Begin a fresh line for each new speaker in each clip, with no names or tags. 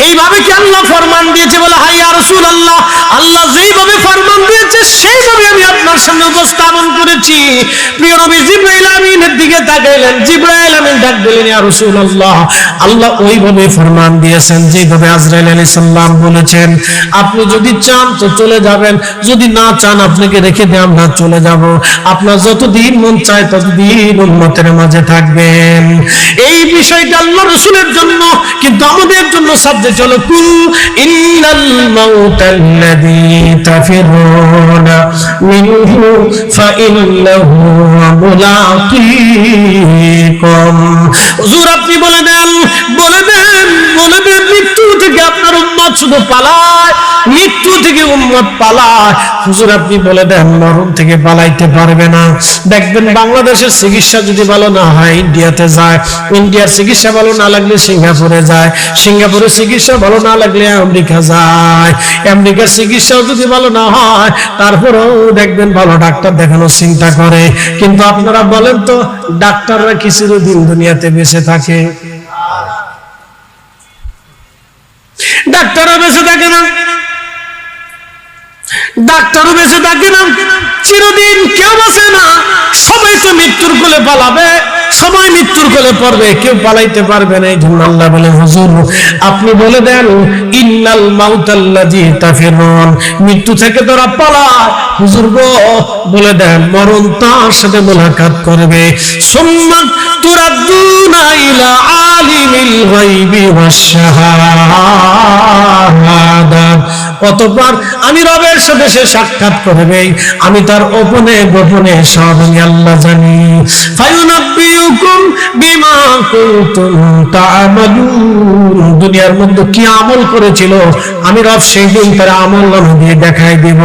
এইভাবে কি আল্লাহ ফরমান দিয়েছে? বলে হ্যাঁ ইয়া রাসূলুল্লাহ, আল্লাহ যেইভাবে ফরমান দিয়েছে সেইভাবে আমি আপনার সামনে উপস্থাপন করেছি। প্রিয় নবী জিবরাইল আমিনের দিকে তাকাইলেন, জিবরাইল আমিন ডাক দিলেন, ইয়া রাসূলুল্লাহ, আল্লাহ ওইভাবে ফরমান দিয়েছেন যেভাবে আজরাইল আলাইহিস সালাম বলেছেন। আপনি যদি চান তো চলে যাবেন, যদি না চান আপনাকে রেখে দিয়ে আমরা চলে যাব। আপনার যতদিন মন চায় ততদিন উম্মতের মাঝে থাকবেন। এই বিষয়টা আল্লাহ রাসূলের জন্য, কিন্তু আমাদের জন্য সাবজেক্ট হলো কুল ইন্নাল মাউতাল্লাযী তাফিরুনা মিনহু ফাইন্নাহু মুলাকীকুম। হুজুর আপনি বলে দেন মৃত্যু থেকে আপনার উম্মত শুধু পালায়, মৃত্যু থেকে উম্মত পালায়। হুজুর আপনি বলে দেন মরণ থেকে পালাইতে পারবে না। দেখবেন বাংলাদেশের চিকিৎসা যদি ভালো না হয় ইন্ডিয়াতে যায়, ইন্ডিয়ার চিকিৎসা ভালো না লাগলে সিঙ্গাপুরে যায়, সিঙ্গাপুরের চিকিৎসা ভালো না লাগলে আমেরিকা যায়, আমেরিকার চিকিৎসাও যদি ভালো না হয় তারপরেও দেখবেন ভালো ডাক্তার দেখানোর চিন্তা করে। কিন্তু আপনারা বলেন তো ডাক্তাররা কি চিরদিন দুনিয়াতে বেঁচে থাকে? ডাক্তারও বেঁচে থাকে না, ডাক্তারও বেঁচে থাকে না, চিরদিন কেউ বাঁচে না। সবাই তো মৃত্যুর কোলে পালাবে, সবাই মৃত্যুর কোলে পড়বে, কেউ পালাইতে পারবে না। এই জন্য আল্লাহ বলেন হুজুর আপনি বলে দেন ইন্নাল মাউতাল্লাযী তাফিরুন, মৃত্যু থেকে তোরা পালায়। হুজুর গো বলে দেন মরণ তার সাথে মুলাকাত করবে। সুম্মা তুরাদ্দুনা ইলা আলিমিল গায়বি ওয়াশ শাহাদা, অতঃপর আমি রবের সাথে সে সাক্ষাৎ করবে, আমি তার গোপনে গোপনে সব আমি আল্লাহ জানি। ফায়ুনাব্বিউকুম বিমা কুনতুম তা'মালুন, দুনিয়ার মধ্যে কি আমল করেছিল আমি রব সেই দিন তার আমলনামা দিয়ে দেখাই দেব।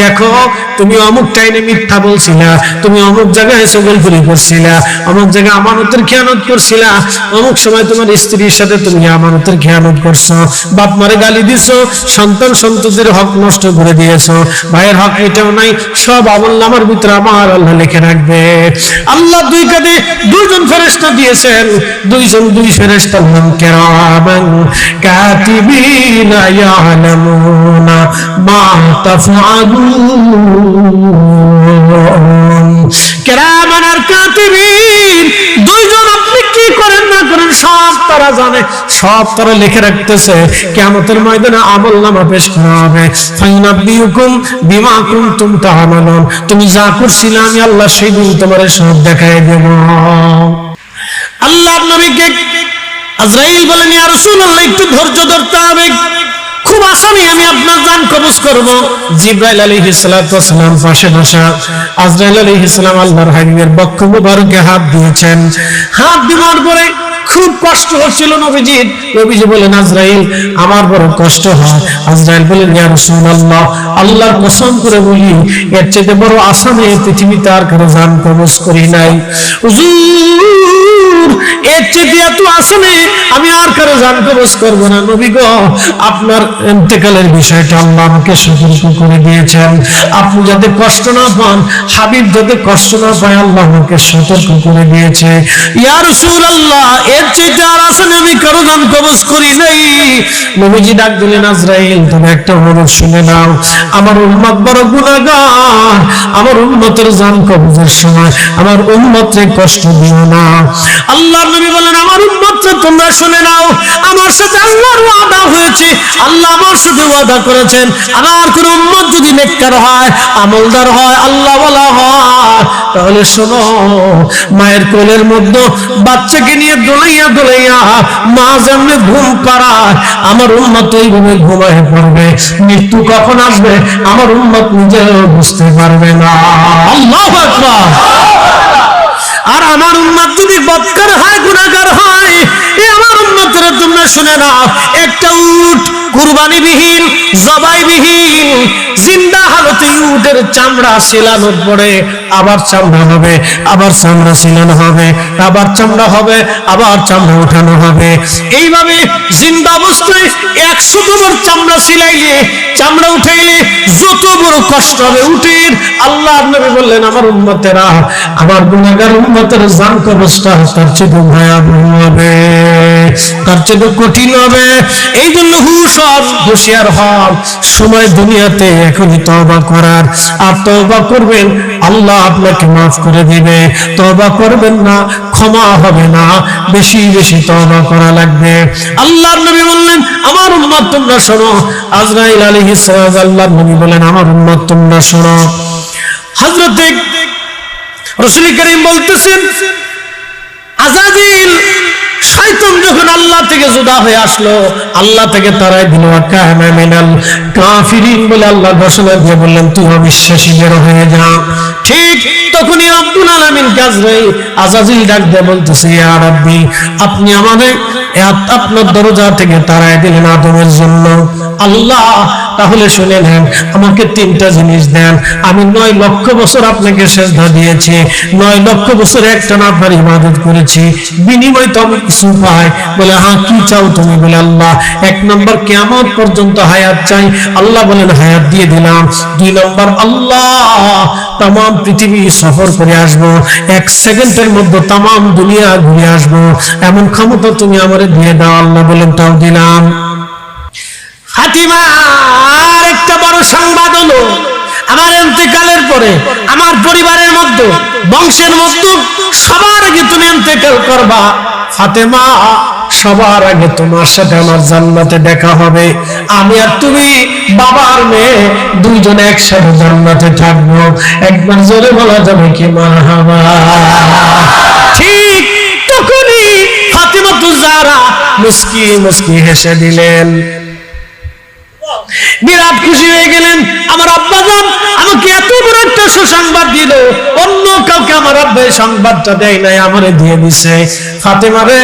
দেখো তুমি অমুক টাইমে মিথ্যা বলছিলা, তুমি অমুক জায়গায় চগলখুরি করছিলা, অমুক জায়গায় আমানতের খেয়ানত করছিলা, অমুক সময় তোমার স্ত্রীর সাথে তুমি আমানতের খেয়ানত করছো, বাপ মারে গালি দিছো, সন্তান সন্ততির হক নষ্ট করে দিয়েছো, ভাইয়ের হক এটাও নাই, সব আমলনামার ভিতরে আমার আল্লাহ লিখে রাখবে। আল্লাহ দুই কাঁধে দুইজন ফেরেশতা দিয়েছেন, দুই ফেরেশতার নাম কিরামান কাতিবিনা ইয়ালামুনা মা তাফআলুন। কিরামান আর কাতিবিন দুইজন আপনি কি করেন না করেন সব তারা জানে, সব তারা লিখে রাখতেছে। কিয়ামতের ময়দানে আমলনামা পেশ করা হবে। ফায়ুনাব্বিউকুম বিমা কুনতুম তা'মালুন, তুমি যা করছিলে আমি আল্লাহ সেই দিন তোমার সব দেখাই দেব। আল্লাহর নবীকে আজরাইল বলেন ইয়া রাসূলুল্লাহ একটু ধৈর্য ধরতে হবে, খুব আসামি আমি আপনার জান কবজ করব। জিবরাইল আলাইহিস সালাতু ওয়াস সালাম পাশে বসা, আজরাইল আলাইহিস সালাম আল্লাহর হাবিবের বক্ষ মুবারকে হাত দিয়েছেন। হাত দেওয়ার পরে খুব কষ্ট হচ্ছিল নবীজির। নবীজি বলেন আজরাইল আমার বড় কষ্ট হয়। আজরাইল বলেন ইয়া রাসূলুল্লাহ আল্লাহর কসম করে বলি এর চেয়ে বড় আসামি পৃথিবীতে আর কারো জান কবজ করি নাই। হুজুর এর চেয়ে এত আসামি আমি আর কারো জান কবজ করব না। নবী গো আপনার ইন্তেকালের বিষয়টা আল্লাহ আমাকে সতর্ক করে দিয়েছেন, আপনি যাতে কষ্ট না পান, হাবিব যাতে কষ্ট না পায় আল্লাহ আমাকে সতর্ক করে দিয়েছে। ইয়া রাসূলুল্লাহ এর চেয়ে আর আসামি আমি কারো জান কবজ করি নাই। নবীজি ডাক দিলেন আজরাইল তুমি একটা অনুরোধ শুনে নাও, আমার উম্মত বড় গুনাহগার, আমার উম্মতের জান কবজের সময় আমার উম্মতকে কষ্ট দিও না। আল্লাহর নবী বলেন আমার উম্মতকে তোমরা শুনে নাও, আমার সাথে আল্লাহর ওয়াদা হয়েছে, আল্লাহ আমার সাথে ওয়াদা করেছেন আমার কোন উম্মত যদি নেককার হয়, আমলদার হয়, আল্লাহওয়ালা হয়, তাহলে শোনো মায়ের কোলের মধ্যে বাচ্চাকে নিয়ে দোলাইয়া দোলাইয়া মা যেমন ঘুম পাড়ায় আমার উম্মত ওইভাবে ঘুমায় পড়বে। মৃত্যু কখন আসবে আমার উম্মত নিজেও বুঝতে পারবে না। আল্লাহু আকবার। আর আমার উম্মত যদি বদকার হয়, গুনাহগার হয়, এই আমার উম্মতরা তোমরা শুনে নাও, একটা উট কুরবানিবিহীন জবাইবিহীন জিন্দা হালতে উটের চামড়া ছিলানোর পরে আবার চামড়া হবে, আবার চামড়া ছিলানো হবে, আবার চামড়া হবে, আবার চামড়া উঠানো হবে। এইভাবে জিন্দা অবস্থায় 100 নম্বর চামড়া ছিলাইলে, চামড়া উঠাইলে যত বড় কষ্ট হবে উটের, আল্লাহর নবী বললেন আমার উম্মতেরা, আমার গুনাহগার উম্মতের জান কবজটা তার চেয়ে ভয়াবহ হবে, তার তার চেয়ে কঠিন হবে। এই জন্য হুঁশিয়ার হন, সময় দুনিয়াতে এখনই তওবা করার। আর তওবা করবেন, আল্লাহ আপনাকে মাফ করে দিবে। তওবা করবেন না, ক্ষমা হবে না। বেশি বেশি তওবা করা লাগবে। আল্লাহর নবী বললেন, আমার উম্মত তোমরা শোনো। আজরাইল আলাইহিস সালাম, আল্লাহর নবী বলেন, আমার উম্মত তোমরা শোনো। হযরত রাসূল করিম বলতেছেন, আযাজিল শয়তান যখন আল্লাহ থেকে জুদা হয়ে আসলো, আল্লাহ থেকে তারাই দিল, কানা মিনাল কাফিরিন বলে আল্লাহ ঘোষণা দিয়ে বললেন, তুই অবিশ্বাসী, বের হয়ে যা। ঠিক তখনই রব্বুল আলামিন আযাজিল ডাক দিয়ে বলতেছে, ইয়া রাব্বি, আপনি আমাদের আপনার দরজা থেকে তারাই দিলেন আদমের জন্য। আল্লাহ, তাহলে শুনে নেন, আমাকে 3টা জিনিস দেন। আমি 9 লক্ষ বছর আপনাকে সেজদা দিয়েছি, 9 লক্ষ বছর একটানা আপনার ইবাদত করেছি, বিনিময় তো আমি কিছু পাই। বলে, হ্যাঁ, কি চাও তুমি? বলে, আল্লাহ, 1 নম্বর কিয়ামত পর্যন্ত হায়াত চাই। আল্লাহ বলেন, হায়াত দিয়ে দিলাম। 2 নম্বর, আল্লাহ, তাম পৃথিবী সফর করে আসবো, 1 সেকেন্ডের মধ্যে তাম দুনিয়া ঘুরে আসবো, এমন ক্ষমতা তুমি আমারে দিয়ে দাও। আল্লাহ বলেন, তাও দিলাম। ফাতিমা, আর একটা বড় সংবাদ হলো, আমার ইন্তেকালের পরে আমার পরিবারের মধ্যে, বংশের মধ্যে সবার আগে তুমি ইন্তেকাল করবা। ফাতেমা, সবার আগে তোমার সাথে আমার জান্নাতে দেখা হবে। আমি আর তুমি, বাবার মেয়ে, দুইজনে একসাথে জান্নাতে থাকবো। একবার জোরে বলা যাবে কি মারহাবা? ঠিক তখনই ফাতিমা তুজারা মুস্কি মুস্কি হেসে দিলেন, বিরাট খুশি হয়ে গেলেন। আমার আব্বাজান আমাকে এত বড় একটা সুসংবাদ দিল, অন্য কাউকে আমার আব্বা এই সংবাদটা দেয় নাই, আমারে দিয়ে দিছে। ফাতেমা রে,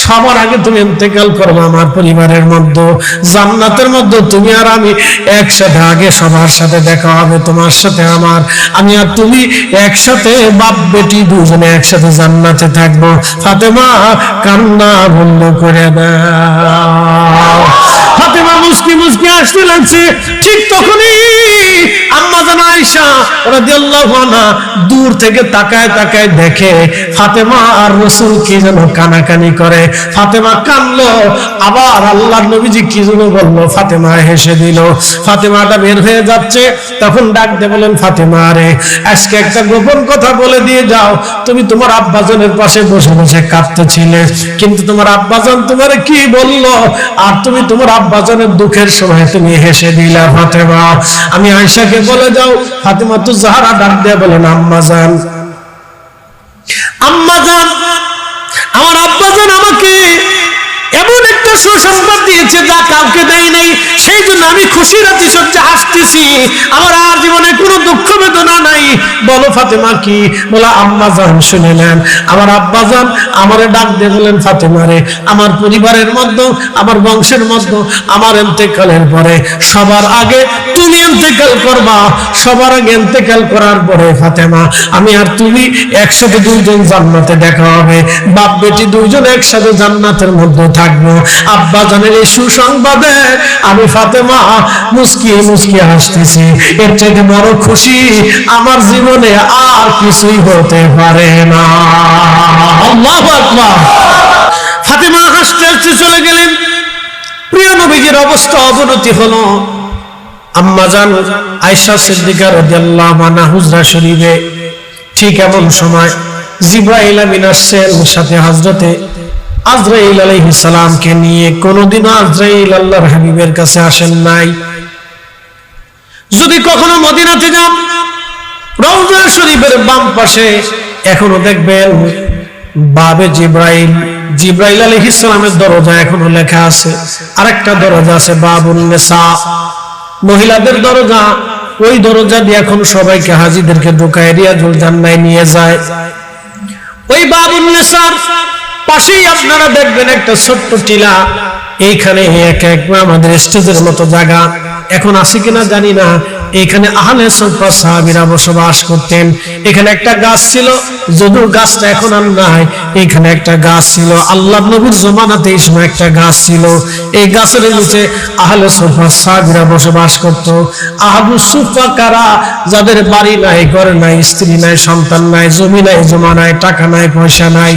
সবার আগে তুমি ইন্তেকাল করবে আমার পরিবারের মধ্যে, জান্নাতের মধ্যে তুমি আর আমি একসাথে, আগে সবার সাথে দেখা হবে তোমার সাথে আমার। আমি আর তুমি একসাথে, বাপ বেটি দুজনে একসাথে জান্নাতে থাকবো। ফাতেমা কান্না বন্ধ করে দাও। ফাতেমা মুস্কি মুস্কি আসতে লাগছে। ঠিক তখনই আম্মা জান আয়েশা রাদিয়াল্লাহু আনহা দূর থেকে তাকায় তাকায় দেখে ফাতেমা আর রাসূল কি যেন কানাকানি করে। ফাতেমা কানলো, আবার আল্লাহর নবীজি কি যেন বললো, ফাতেমা হেসে দিল। ফাতেমাটা বের হয়ে যাচ্ছে, তখন ডাক দিয়ে বলেন, ফাতেমা রে, আজকে একটা গোপন কথা বলে দিয়ে যাও। তুমি তোমার আব্বাজানের পাশে বসে বসে কাঁদতেছিলে, কিন্তু তোমার আব্বাজান তোমারে কি বললো, আর তুমি তোমার আব্বাজানের দুঃখের সময় তুমি হেসে দিলা। ফাতেমা, আমি আয়েশাকে বলে যাও। ফাতেমা তো জাহরা ডাক দিয়ে বলেন, আম্মাজান, আম্মাজান, আমার আব্বাজান আমাকে এমন একটা সুসংবাদ দিয়েছে যা কাউকে দেয় নাই, সেই জন্য আমি খুশির অতিশয্যে হাসতেছি, আমার আর জীবনে কোনো দুঃখ বেদনা নাই। বলো ফাতেমা কি? বলা, আম্মাজান শুনে নেন, আমার আব্বাজান আমারে ডাক দিয়ে বলেন, ফাতেমা রে, আমার পরিবারের মধ্যে, আমার বংশের মধ্যে আমার ইন্তেকালের পরে সবার আগে তুমি ইন্তেকাল করবা। সবার আগে ইন্তেকাল করার পরে ফাতেমা, আমি আর তুমি একসাথে দুইজন জান্নাতে দেখা হবে, বাপ বেটি দুইজন একসাথে জান্নাতের মধ্যে থাকবো। আব্বাজানের এই সুসংবাদে আমি ফাতেমা মুস্কি মুস্কি হাসতেছি। এর থেকে বড় খুশি আমার জীবনে আর কিছুই হতে পারে না। আল্লাহু আকবার। ফাতেমা হাসতে হাসতে চলে গেলেন। প্রিয় নবীজির অবস্থা অবনতি হলো। আম্মাজান আয়েশা সিদ্দিকা রাদিয়াল্লাহু আনহা হুজরা শরীফে ঠিক এমন সময় জিবরাইল আমিন আসছেন, সাথে হযরতে আজরাইল আলাইহিস সালামকে নিয়ে। কোনদিন আজরাইল আল্লাহর হাবিবের কাছে আসেন নাই। যদি কখনো মদিনাতে যান, রওজা শরীফের বাম পাশে এখনো দেখবেন বাবে জিবরাইল, জিবরাইল আলাইহিস সালামের দরজা এখনো লেখা আছে। আরেকটা দরজা আছে বাবুন নিসা, মহিলাদের দরজা। ওই দরজা দিয়ে এখন সবাইকে, হাজীদেরকে ঢুকায় রিয়াজুল জান্নায় নিয়ে যায়। ওই বাবুন নিসার পাশেই আপনারা দেখবেন একটা ছোট্ট টিলা। এইখানে এক আমাদের স্টেজের মতো জায়গা, এখন আছে কিনা জানি না, এখানে আহলে সুফফা সাহাবীরা বসবাস করতেন। এখানে একটা গাছ ছিল, যদিও গাছটা এখন আর নাই। এখানে একটা গাছ ছিল, আল্লাহর নবীর জমানাতে এই সময় একটা গাছ ছিল। এই গাছের নিচে আহলে সুফফা সাহাবীরা বসবাস করত। আহলু সুফফা কারা? যাদের বাড়ি নাই, ঘর নাই, স্ত্রী নাই, সন্তান নাই, জমি নাই, জমা নাই, টাকা নাই, পয়সা নাই,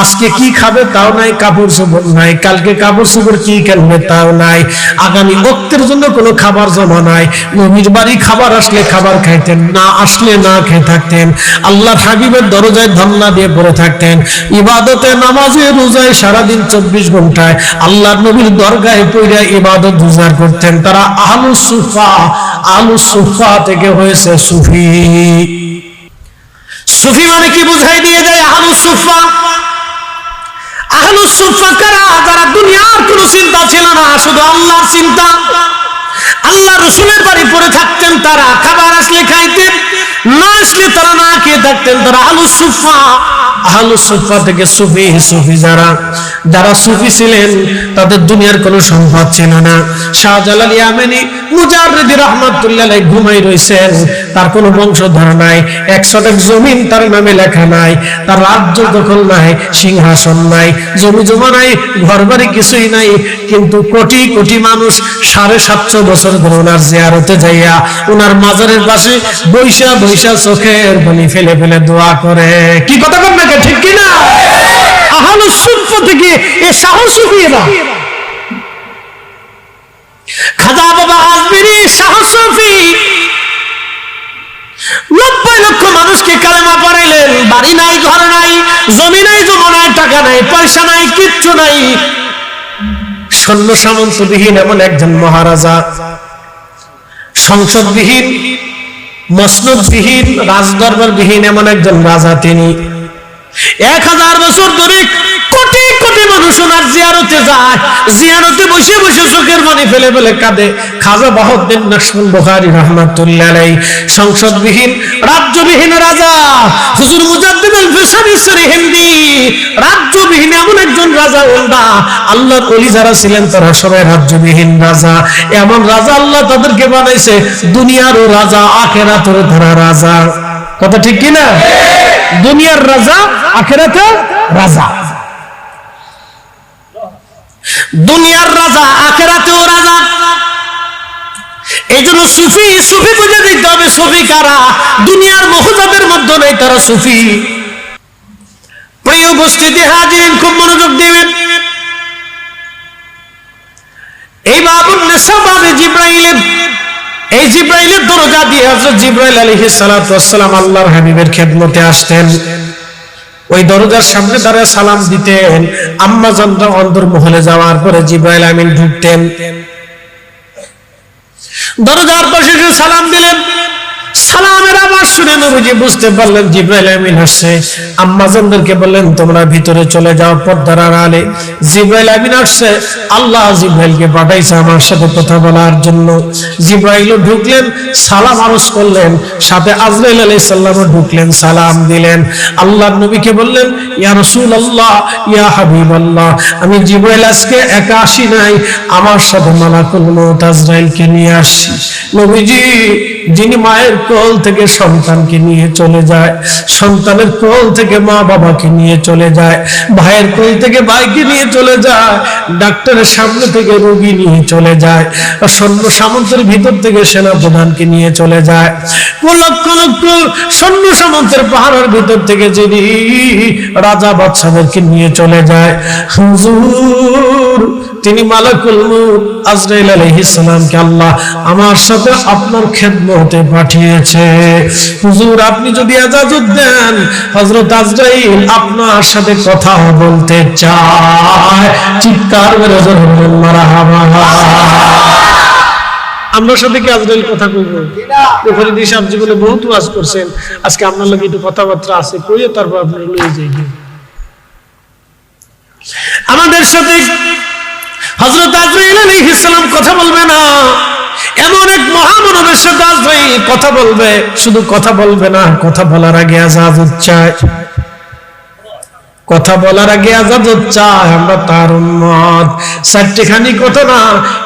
আজকে কি খাবে তাও নাই, কাপড় চোপড় নাই, কালকে কাপড় চোপড় কি কিনবে তাও নাই, আগামী বক্তের জন্য কোনো খাবার জমা নাই। নবীর বাড়ি খাবার আসলে খাবার খাইতেন, না আসলে না খেয়ে থাকতেন। আল্লাহর হাবিবের দরজায় ধন্না দিয়ে পড়ে থাকতেন। ইবাদতে, নামাজে, রোজায় সারাদিন 24 ঘন্টায় আল্লাহর নবীর দরগায় পড়ে ইবাদত গুজার করতেন। তারা আহলু সুফফা। আহলু সুফফা থেকে হয়েছে সুফি। সুফি মানে কি বুঝাই দিয়ে যায় আহলু সুফফা। আহলু সুফফা কারা? যারা দুনিয়ার কোনো চিন্তা ছিল না, শুধু আল্লাহর চিন্তা। আল্লাহ রাসূলের বাড়ি পড়ে থাকতেন তারা, খাবার আসলে খাইতেন, না আসলে তারা না খেয়ে থাকতেন। তারা আহলু সুফফা। আহলু সুফফা থেকে সুফি। সুফি যারা সুফি ছিলেন তাদের দুনিয়ার কোনো সম্পদ ছিল না। শাহজালাল ইয়ামানি মুজাররিদি রাহমাতুল্লাহ আলাইহি ঘুমাই রইছেন, তার কোনো বংশধর নাই, 1 শতক জমিন তার নামে লেখা নাই, তার রাজ্য দখল নাই, সিংহাসন নাই, জমি জমা নাই, ঘরবাড়ি কিছুই নাই, কিন্তু কোটি কোটি মানুষ 750 বছর ধরে ওনার জিয়ারতে যাইয়া ওনার মাজারের পাশে বৈশা বৈশা চোখের পানি ফেলে ফেলে দোয়া করে। কি কথা বল না, ঠিক কি না? আহলু সুফফা থেকে এ সাহসীরা। খাজা বাবা আজমিরি সাহসী 90 লক্ষ মানুষকে কালেমা পড়াইলেন। বাড়ি নাই, ঘর নাই, জমি নাই, জমা নাই, টাকা নাই, পয়সা নাই, কিচ্ছু নাই। সৈন্য সামন্তবিহীন এমন একজন মহারাজা, সংসদবিহীন, মসনদবিহীন, রাজদরবারবিহীন এমন একজন রাজা। তিনি 1000 বছর ধরে কোটি কোটি মানুষ ওনার জিয়ারতে যায়। জিয়ারতে বসে বসে চোখের পানি ফেলে ফেলে কাঁদে। খাজা বাহাউদ্দিন নকশবন্দি বুখারী রাহমাতুল্লাহ আলাইহি সংসদবিহীন, রাজ্যবিহীন রাজা। হুজুর মুজাদ্দিদ আল-ফিসারি হিন্দি রাজ্যবিহীন এমন একজন রাজা। ওন্দা আল্লাহর ওলি যারা ছিলেন তারা সবাই রাজ্যবিহীন রাজা। এমন রাজা আল্লাহ তাদেরকে বানাইছে, দুনিয়ারও রাজা, আখিরাতেরও তারা রাজা। কথা ঠিক কি না? দুনিয়ার রাজা, আখিরাতের রাজা। দুনিয়ার রাজা, আখিরাতেও রাজা। এই জন্য সুফি বুঝে দিতে হবে সুফি কারা। দুনিয়ার মহজাদের মধ্যে নেই, তারা সুফি। প্রিয় উপস্থিতি হাজিরিন, খুব মনোযোগ দিবেন। এই বাবুল নেশা বাবে জিব্রাইলের, এই জিব্রাইলের দরজা দিয়ে হযরত জিব্রাইল আলাইহিস সালাতু ওয়াস সালাম আল্লাহর হাবিবের খেদমতে আসতেন। ওই দরজার সামনে দাঁড়িয়ে সালাম দিতেন। আম্মা জানরা অন্দর মহলে যাওয়ার পরে জিব্রাইল আমিন ঢুকতেন। দরজার পাশে সালাম দিলেন। সালামের আওয়াজ শুনে নবীজি বুঝতে পারলেন জিব্রাইল আমিন আসছে। আম্মা জানদেরকে বললেন তোমরা ভিতরে চলে যাও, পর্দার আড়ালে। জিব্রাইল আমিন আসছে, আল্লাহ জিব্রাইলকে পাঠাইছে আমার সাথে কথা বলার জন্য। জিব্রাইলও ঢুকলেন, সালাম আরজ করলেন, সাথে আজরাইল আলাইহিস সালামও ঢুকলেন, সালাম দিলেন। আল্লাহর নবীকে বললেন, ইয়া রাসূলুল্লাহ, ইয়া হাবিবাল্লাহ, আমি জিব্রাইল আজকে একা আসি নাই, আমার সাথে মালাকুল মউত আজরাইলকে নিয়ে আসছি। নবীজি যিনি মায়ের কোল থেকে সন্তানকে নিয়ে চলে যায়, সন্তানের কোল থেকে মা বাবাকে নিয়ে চলে যায়, ভাইয়ের কোল থেকে ভাইকে নিয়ে চলে যায়, ডাক্তারের সামনে থেকে রোগী নিয়ে চলে যায়, সৈন্য সামন্তের ভিতর থেকে সেনা প্রধানকে নিয়ে চলে যায়, লক্ষ লক্ষ সৈন্য সামন্তের পাহাড়ের ভিতর থেকে যিনি রাজা বাদশাদেরকে নিয়ে চলে যায়, হুজুর তিনি মালাকুল মউত আজরাইল আলাইহিস সালামকে আল্লাহ আমার সাথে আপনার খেদমতে পাঠিয়েছে। হুজুর আপনি যদি ইজাজত দেন, হযরত আজরাইল আপনার সাথে কথা বলতে চায়। চিৎকার করে বলুন মারহাবা। আমরা সাথে কি আজরাইল কথা কইব? বুখারী সাহেব জীবনে বহুত ওয়াজ করছেন, আজকে আপনার লাগি একটু কথাবার্তা আছে, কইয়ে তারপর আপনি লয়ে যাইবেন। আমাদের সাথে হযরত আজরাইল আলাইহিস সালাম কথা বলবে না, এমন এক মহামানবের সাথে আজরাইল কথা বলবে। শুধু কথা বলবে না, কথা বলার আগে ইজাজত চায়। কথা বলার আগে ইজাজত চাই, আমরা তার উম্মত। চারটিখানি কথা না,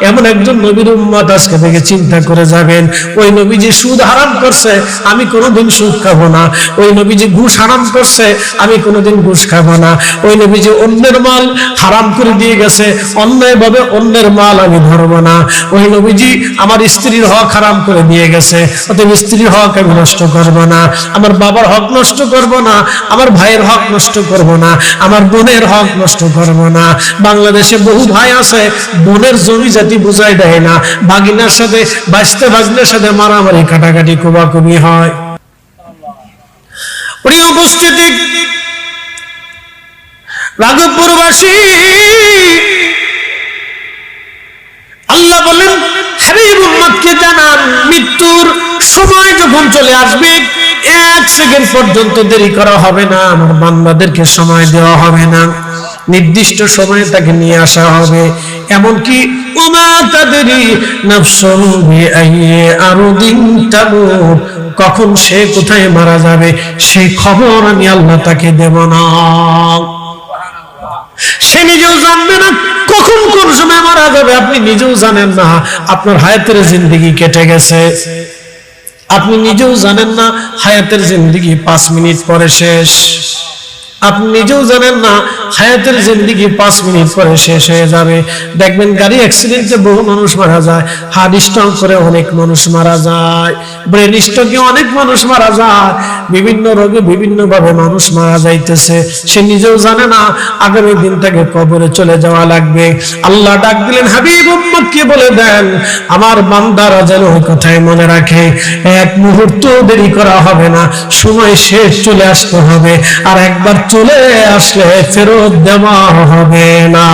এমন একজন নবীর উম্মত আজকে থেকে চিন্তা করে যাবেন, ওই নবী যে সুদ হারাম করছে আমি কোনোদিন সুদ খাবো না, ওই নবী যে ঘুষ হারাম করছে আমি কোনোদিন ঘুষ খাবো না, ওই নবী যে অন্যের মাল হারাম করে দিয়ে গেছে অন্যায়ভাবে অন্যের মাল আমি ধরবো না, ওই নবীজি আমার স্ত্রীর হক হারাম করে দিয়ে গেছে অতএব স্ত্রীর হক আমি নষ্ট করবো না, আমার বাবার হক নষ্ট করবো না, আমার ভাইয়ের হক নষ্ট করবো না, আমার বোনের হক নষ্ট করবো না। বাংলাদেশে বহু ভাই আছে বোনের জমি জাতি বুঝাই দেয় না, ভাগিনার সাথে বাঁচতে ভাগিনার সাথে মারামারি কাটাকাটি কোবাকুবি হয়। প্রিয় উপস্থিতি, রাঘবপুরবাসী, আল্লাহ বলেন হাবিব উম্মতকে জানান মৃত্যুর সময় যখন চলে আসবে 1 সেকেন্ড পর্যন্ত দেরি করা হবে না, আমার বান্দাদেরকে সময় দেওয়া হবে না, নির্দিষ্ট সময়ে তাকে নিয়ে আসা হবে। এমনকি ওমা তাদরি নাফসুন বিআইয়ি আরদিন তামুত, কখন সে কোথায় মারা যাবে সেই খবর আমি আল্লাহ তাকে দেব না। সে নিজেও জানবে না কখন কোন সময় মারা যাবে, আপনি নিজেও জানেন না। আপনার হায়াতের জিন্দেগি কেটে গেছে, আপনি নিজেও জানেন না হায়াতের জিন্দেগি 5 মিনিট পরে শেষ, আপনি নিজেও জানেন না হায়াতের জিন্দেগি 5 মিনিট পরে শেষ হয়ে যাবে। দেখবেন গাড়ি অ্যাক্সিডেন্টে বহু মানুষ মারা যায়, হার্ট স্ট্রোক করে অনেক মানুষ মারা যায়, ব্রেন স্ট্রোকে অনেক মানুষ মারা যায়, বিভিন্ন রোগে বিভিন্ন ভাবে মানুষ মারা যাইতেছে, সে নিজেও জানে না আগামী দিন তাকে কবরে চলে যাওয়া লাগবে। আল্লাহ ডাক দিলেন হাবিব উম্মতকে বলে দেন আমার বান্দারা যেন ওই কথাই মনে রাখে, 1 মুহূর্ত দেরি করা হবে না, সময় শেষ চলে আসতে হবে, আর একবার চলে আসলে ফেরত দেওয়া হবে না।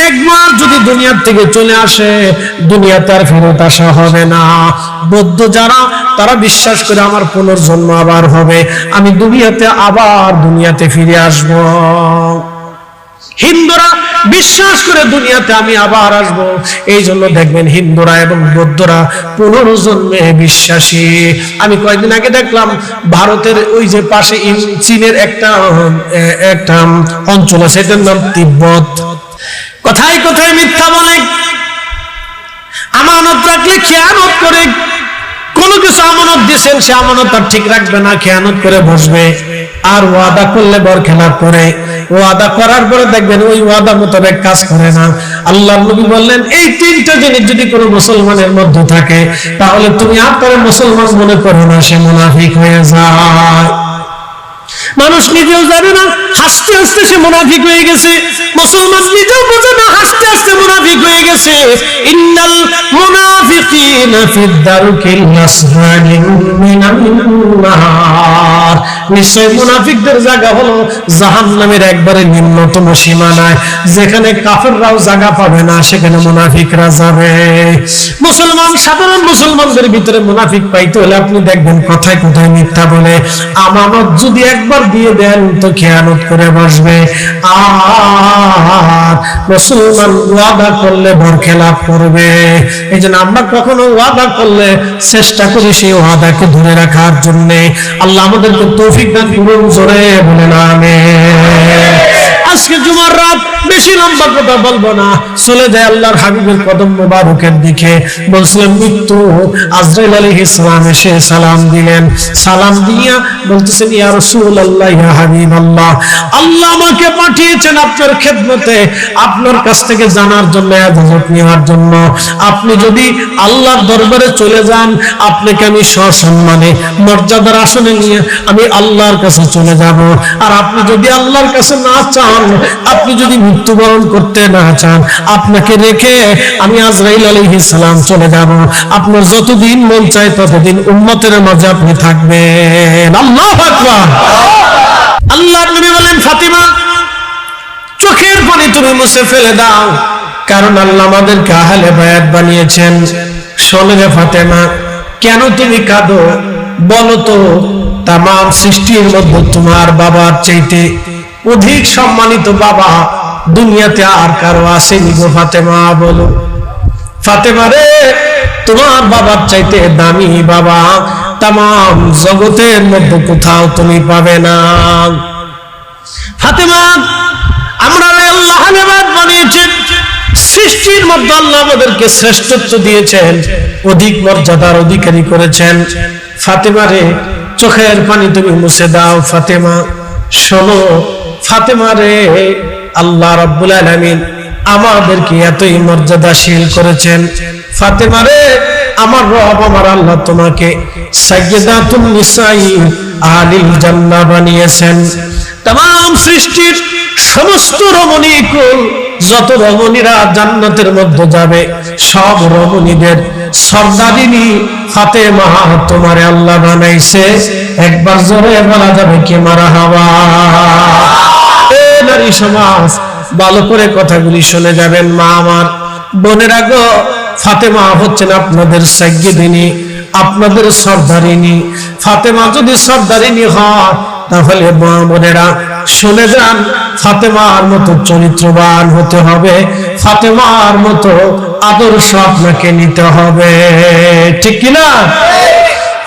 একবার যদি দুনিয়ার থেকে চলে আসে দুনিয়াতে আর ফেরত আসা হবে না। বৌদ্ধ যারা তারা বিশ্বাস করে আমার পুনর্জন্ম আবার হবে, আমি দুনিয়াতে ফিরে আসব। হিন্দুরা বিশ্বাস করে দুনিয়াতে আমি আবার আসব, এই জন্য দেখবেন হিন্দুরা এবং বৌদ্ধরা পুনর্জন্মে বিশ্বাসী। আমি কয়েকদিন আগে দেখলাম ভারতের ওই যে পাশে চীনের একটা অঞ্চল আছে, এটার নাম তিব্বত। কথায় কথায় মিথ্যা বলে, আমানত রাখলে খেয়ানত করে, কোন কিছু আমানত দিয়েছেন সে আমানত আর ঠিক রাখবে না, খেয়ানত করে বসবে, আর ওয়াদা করলে বরখেলাপ করে, ওয়াদা করার পরে দেখবেন ওই ওয়াদা মোতাবেক কাজ করে না। আল্লাহর নবী বললেন এই 3টা জিনিস যদি কোনো মুসলমানের মধ্যে থাকে তাহলে তুমি আর তারে মুসলমান মনে করো না, সে মুনাফিক হয়ে যায়। মানুষ নিজেও জানে না, হাসতে হাসতে সে মুনাফিক হয়ে গেছে। মুসলমান নিজেও বোঝে না, হাসতে হাসতে মুনাফিক হয়ে গেছে। ইন্নাল মুনাফিকিনা ফিদ দারকিল আসফালি মিনান নার, নিশ্চয় মুনাফিকদের জায়গা হলো জাহান্নামের একবারে নিম্নতম সীমানায়, যেখানে কাফেররাও জায়গা পাবে না সেখানে মুনাফিকরা যাবে। মুসলমান, সাধারণ মুসলমানদের ভিতরে মুনাফিক পাইতে হলে আপনি দেখবেন কথায় কথায় মিথ্যা বলে, আমানত যদি একবার দিয়ে দেন তো খেয়ানত করে বসবে, আর মুসলমান ওয়াদা করলে বরখেলাপ করবে। এই জন্য আমরা কখনো ওয়াদা করলে চেষ্টা করি সেই ওয়াদাকে ধরে রাখার জন্য। আল্লাহ আমাদেরকে তৌফিক দান করুন, জোরে বলেন আমিন। আজকে জুমার রাত, বেশি লম্বা কথা বলবো না, চলে যায় আল্লাহর হাবিবের কদম মোবারকের দিকে। বলছিলেন মৃত্যু, আজরাইল আলাইহিস সালাম এসে সালাম দিলেন, সালাম দিয়া বলতেছেন ইয়া রাসূলুল্লাহ, ইয়া হাবিবাল্লাহ, আল্লাহ আমাকে পাঠিয়েছেন আপনার খেদমতে, আপনার কাছ থেকে জানার জন্য, ইজাজত নেওয়ার জন্য। আপনি যদি আল্লাহর দরবারে চলে যান আপনাকে আমি সসম্মানে মর্যাদার আসনে নিয়ে আমি আল্লাহর কাছে চলে যাব, আর আপনি যদি আল্লাহর কাছে না চান, আপনি যদি মৃত্যুবরণ করতে না চান, আপনাকে রেখে আমি আজরাইল আলাইহিস সালাম চলে যাব। আপনার যতদিন মন চায় ততদিন উম্মতের মাঝে আপনি থাকবেন। আল্লাহু আকবার। আল্লাহর নবী বলেন ফাতিমা চোখের পানি তুমি মুছে ফেলে দাও, কারণ আল্লাহ আমাদেরকে আহলে বায়াত বানিয়েছেন। শোনো রে ফাতেমা, কেন তুমি কাঁদো বলো তো? তাম সৃষ্টির মধ্যে তোমার বাবার চাইতে অধিক সম্মানিত বাবা দুনিয়াতে আর কারো আসেনি গো ফাতেমা, বলো। ফাতেমা রে, তোমার বাবার চাইতে দামি বাবা তাম জগতের মধ্যে কোথাও তুমি পাবে না। ফাতেমা আমরা আল্লাহ নেবাদ বানিয়েছেন, সৃষ্টির মধ্যে আল্লাহ আমাদেরকে শ্রেষ্ঠত্ব দিয়েছেন, অধিক মর্যাদার অধিকারী করেছেন। ফাতেমারে চোখের পানি তুমি মুছে দাও। ফাতেমা শোনো, ফাতেমারে আল্লাহ রাব্বুল আলামিন আমাদেরকে এতই মর্যাদাশীল করেছেন। ফাতেমারে আমার রব আমার আল্লাহ তোমাকে সাইয়্যিদাতুন নিসাই আহলিল জান্নাহ বানিয়েছেন। तमाम সৃষ্টির সমস্ত রমণীকুল, যত রমণীরা জান্নাতের মধ্যে যাবে, সব রমণীদের সর্দারিনী ফাতেমা তোমারে আল্লাহ বানাইছে। একবার জোরে বলা যাবে কি মারহাবা। এ নারী সমাজ, ভালো করে কথাগুলি শুনে যাবেন। মা আমার, বোনেরা গো, ফাতেমা হচ্ছেন আপনাদের সাইয়্যিদিনী, আপনাদের সর্দারিনী। ফাতেমা যদি সর্দারিনী হয় তাহলে মা বোনেরা শুনে যান, ফাতেমার মতো চরিত্রবান হতে হবে, ফাতেমার মতো আদর্শ আপনাকে নিতে হবে, ঠিক কিনা?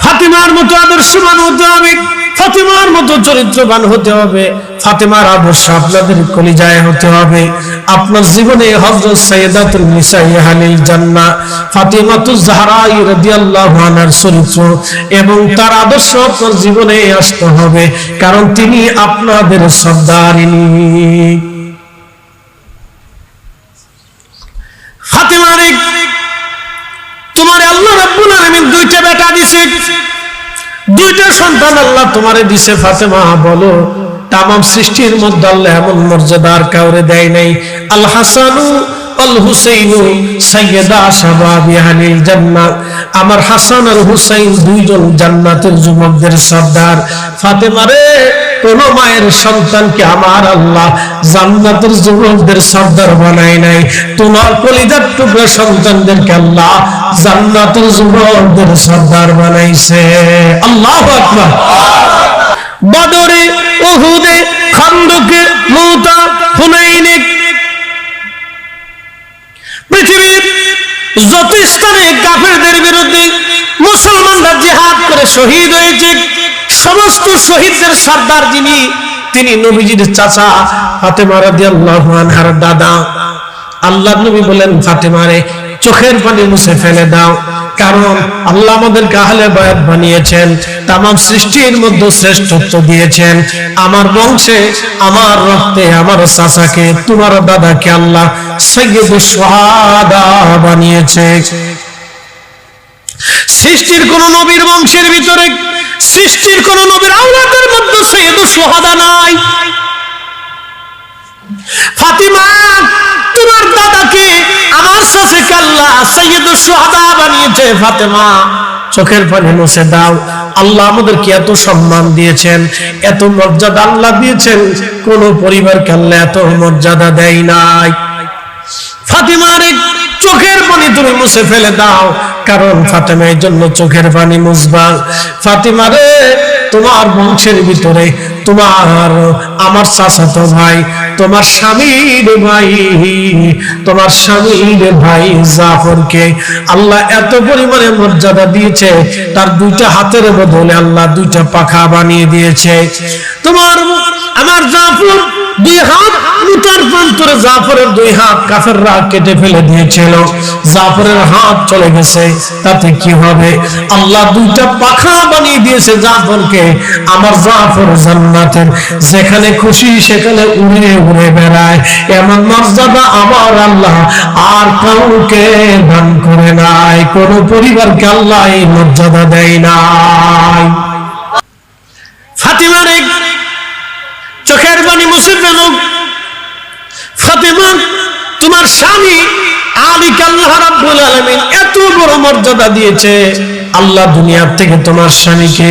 ফাতেমার মতো আদর্শবান হতে হবে, ফাতেমার মতো চরিত্রবান হতে হবে, ফাতেমার আদর্শ আপনাদের কলিজায় হতে হবে। আপনার জীবনে হযরত সাইয়্যিদাতুন নিসাই আহলিল জান্নাহ ফাতিমাতুজ জাহরা রাদিয়াল্লাহু আনহার চরিত্র এবং তার আদর্শ আপনার জীবনে আসতে হবে, কারণ তিনি আপনাদের সর্দারিনী। ফাতেমারে তোমারে আল্লাহ রাব্বুল আলামিন দুইটা বেটা দিয়েছে, দুইটা সন্তান আল্লাহ তোমারে দিছে। ফাতেমা বলো, তামাম সৃষ্টির মধ্যে আল্লাহ এমন মর্যাদা আর কাউরে দেয় নাই। আল হাসানু আল হুসাইনু সাইয়্যিদা শাবাবি আহলিল জান্নাহ, আমার হাসান আর হুসাইন দুইজন জান্নাতের যুবকদের সর্দার। ফাতেমারে কোন মায়ের সন্তানকে আমার আল্লাহ জান্নাতের যুবকদের সর্দার বানায় নাই, তোমার কলিজার টুকরা সন্তানদেরকে আল্লাহ জান্নাতের যুবকদের সর্দার বানাইছে। আল্লাহু আকবার। বদরে, উহুদে, খন্দকে, মুতা, হুনাইনে, পৃথিবীর যত স্থানে কাফেরদের বিরুদ্ধে মুসলমানরা জিহাদ করে শহীদ হয়েছে, সমস্ত শহীদদের সর্দার যিনি, তিনি নবীজির চাচা ফাতেমা রাদিয়াল্লাহু আনহার দাদা। আল্লাহ নবী বলেন, ফাতেমারে চোখের পানি মুছে ফেলে দাও, কারণ আল্লাহ আমাদেরকে আহলে বায়াত বানিয়েছেন, তামাম সৃষ্টির মধ্যে শ্রেষ্ঠত্ব দিয়েছেন। আমার বংশে, আমার রক্তে আমার চাচাকে, তোমার দাদাকে আল্লাহ সাইয়্যিদুশ শুহাদা বানিয়েছে। সৃষ্টির কোন নবীর বংশের ভিতরে, সৃষ্টির কোন নবীর আওলাদের মধ্যে সাইয়্যিদুশ শুহাদা নাই। ফাতিমা তোমার দাদাকে, আমার চাচাকে আল্লাহ সাইয়্যিদুশ শুহাদা বানিয়েছে। ফাতেমা চোখের পানি মুছে দাও। আল্লাহ আমাদেরকে এত সম্মান দিয়েছেন, এত মর্যাদা আল্লাহ দিয়েছেন, কোন পরিবারকে আল্লাহ এত মর্যাদা দেয় নাই। ফাতেমার চোখের পানি তুমি মুছে ফেলে দাও, কারণ ফাতেমার জন্য চোখের পানি মুছবা। ফাতেমারে তোমার বংশের ভিতরে তোমার আমার চাচাতো ভাই, তোমার স্বামীর ভাই, তোমার স্বামীর ভাই জাফরকে আল্লাহ এত পরিমাণে মর্যাদা দিয়েছে, তার দুইটা হাতের বদলে আল্লাহ দুইটা পাখা বানিয়ে দিয়েছে। তোমার আমার জাফর দুই হাত, মুতার প্রান্তরে জাফরের দুই হাত কাফেররা কেটে ফেলে দিয়েছিল, জাফরের হাত চলে গেছে, তাতে কি হবে? আল্লাহ দুইটা পাখা বানিয়ে দিয়েছে জাফরকে। আমার জাফর জান্নাতের যেখানে খুশি সেখানে উড়ে উড়ে বেড়ায়, এমন মর্যাদা আমার আল্লাহ আর কাউকে দান করে নাই, কোন পরিবারকে আল্লাহ এই মর্যাদা দেয় নাই। ফাতেমার চোখের পানি মুছে ফেল। ফাতেমা তোমার স্বামী আলীকে আল্লাহ রাব্বুল আলামিন এত বড় মর্যাদা দিয়েছে, আল্লাহ দুনিয়ার থেকে তোমার স্বামীকে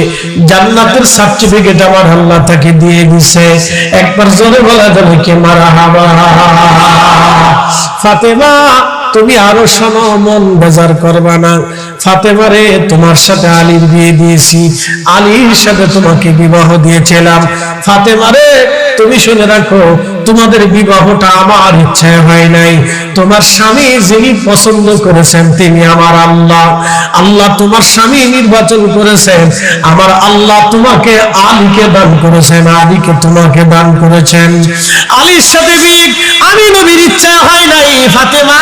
জান্নাতের সার্টিফিকেট আমার আল্লাহ তাকে দিয়ে দিয়েছে। একবার জোরে বলা যাবে কি মারহাবা। ফাতেমা তুমি আরো শোনো, মন বেজার করবা না। ফাতেমারে তোমার সাথে আলীর বিয়ে দিয়েছি, আলীর সাথে তোমাকে বিবাহ দিয়েছিলাম। ফাতেমারে তুমি শুনে রাখো, তোমাদের বিবাহটা আমার ইচ্ছায় হয় নাই, তোমার স্বামী যিনি পছন্দ করেছেন তিনি আমার আল্লাহ। আল্লাহ তোমার স্বামী নির্বাচন করেছেন, আমার আল্লাহ তোমাকে আলীকে দান করেছেন, আলীকে তোমাকে দান করেছেন। আলীর সাথে বিয়ে আমি নবীর ইচ্ছায় হয় নাই ফাতেমা,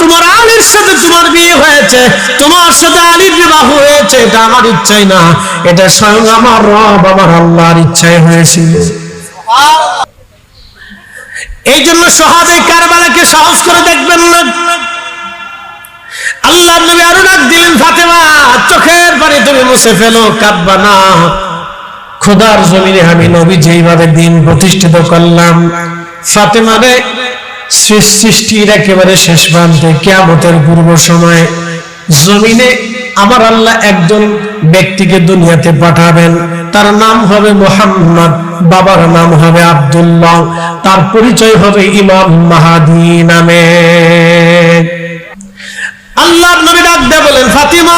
তোমার আলীর সাথে তোমার বিয়ে হয়েছে, তোমার সাথে আলীর বিবাহ হয়েছে, এটা আমার ইচ্ছাই না, এটা স্বয়ং আমার রব আমার আল্লাহর ইচ্ছায় হয়েছিল। এই জন্য শাহাদায়ে কারবালাকে সহজ করে দেখবেন না। আল্লাহর নবী আরো ডাক দিলেন, ফাতেমা চোখের পানি তুমি মুছে ফেলো, কাঁদবা না। খোদার জমিনে আমি নবী যেইভাবে দিন প্রতিষ্ঠিত করলাম, ফাতেমারে সৃষ্টির একেবারে শেষ প্রান্তে কিয়ামতের পূর্ব সময় জমিনে আমার আল্লাহ একজন ব্যক্তিকে দুনিয়াতে পাঠাবেন, তার নাম হবে মুহাম্মদ, বাবার নাম হবে আব্দুল্লাহ, তার পরিচয় হবে ইমাম মাহদী নামে। আল্লাহর নবী ডাক দিয়ে বলেন, ফাতিমা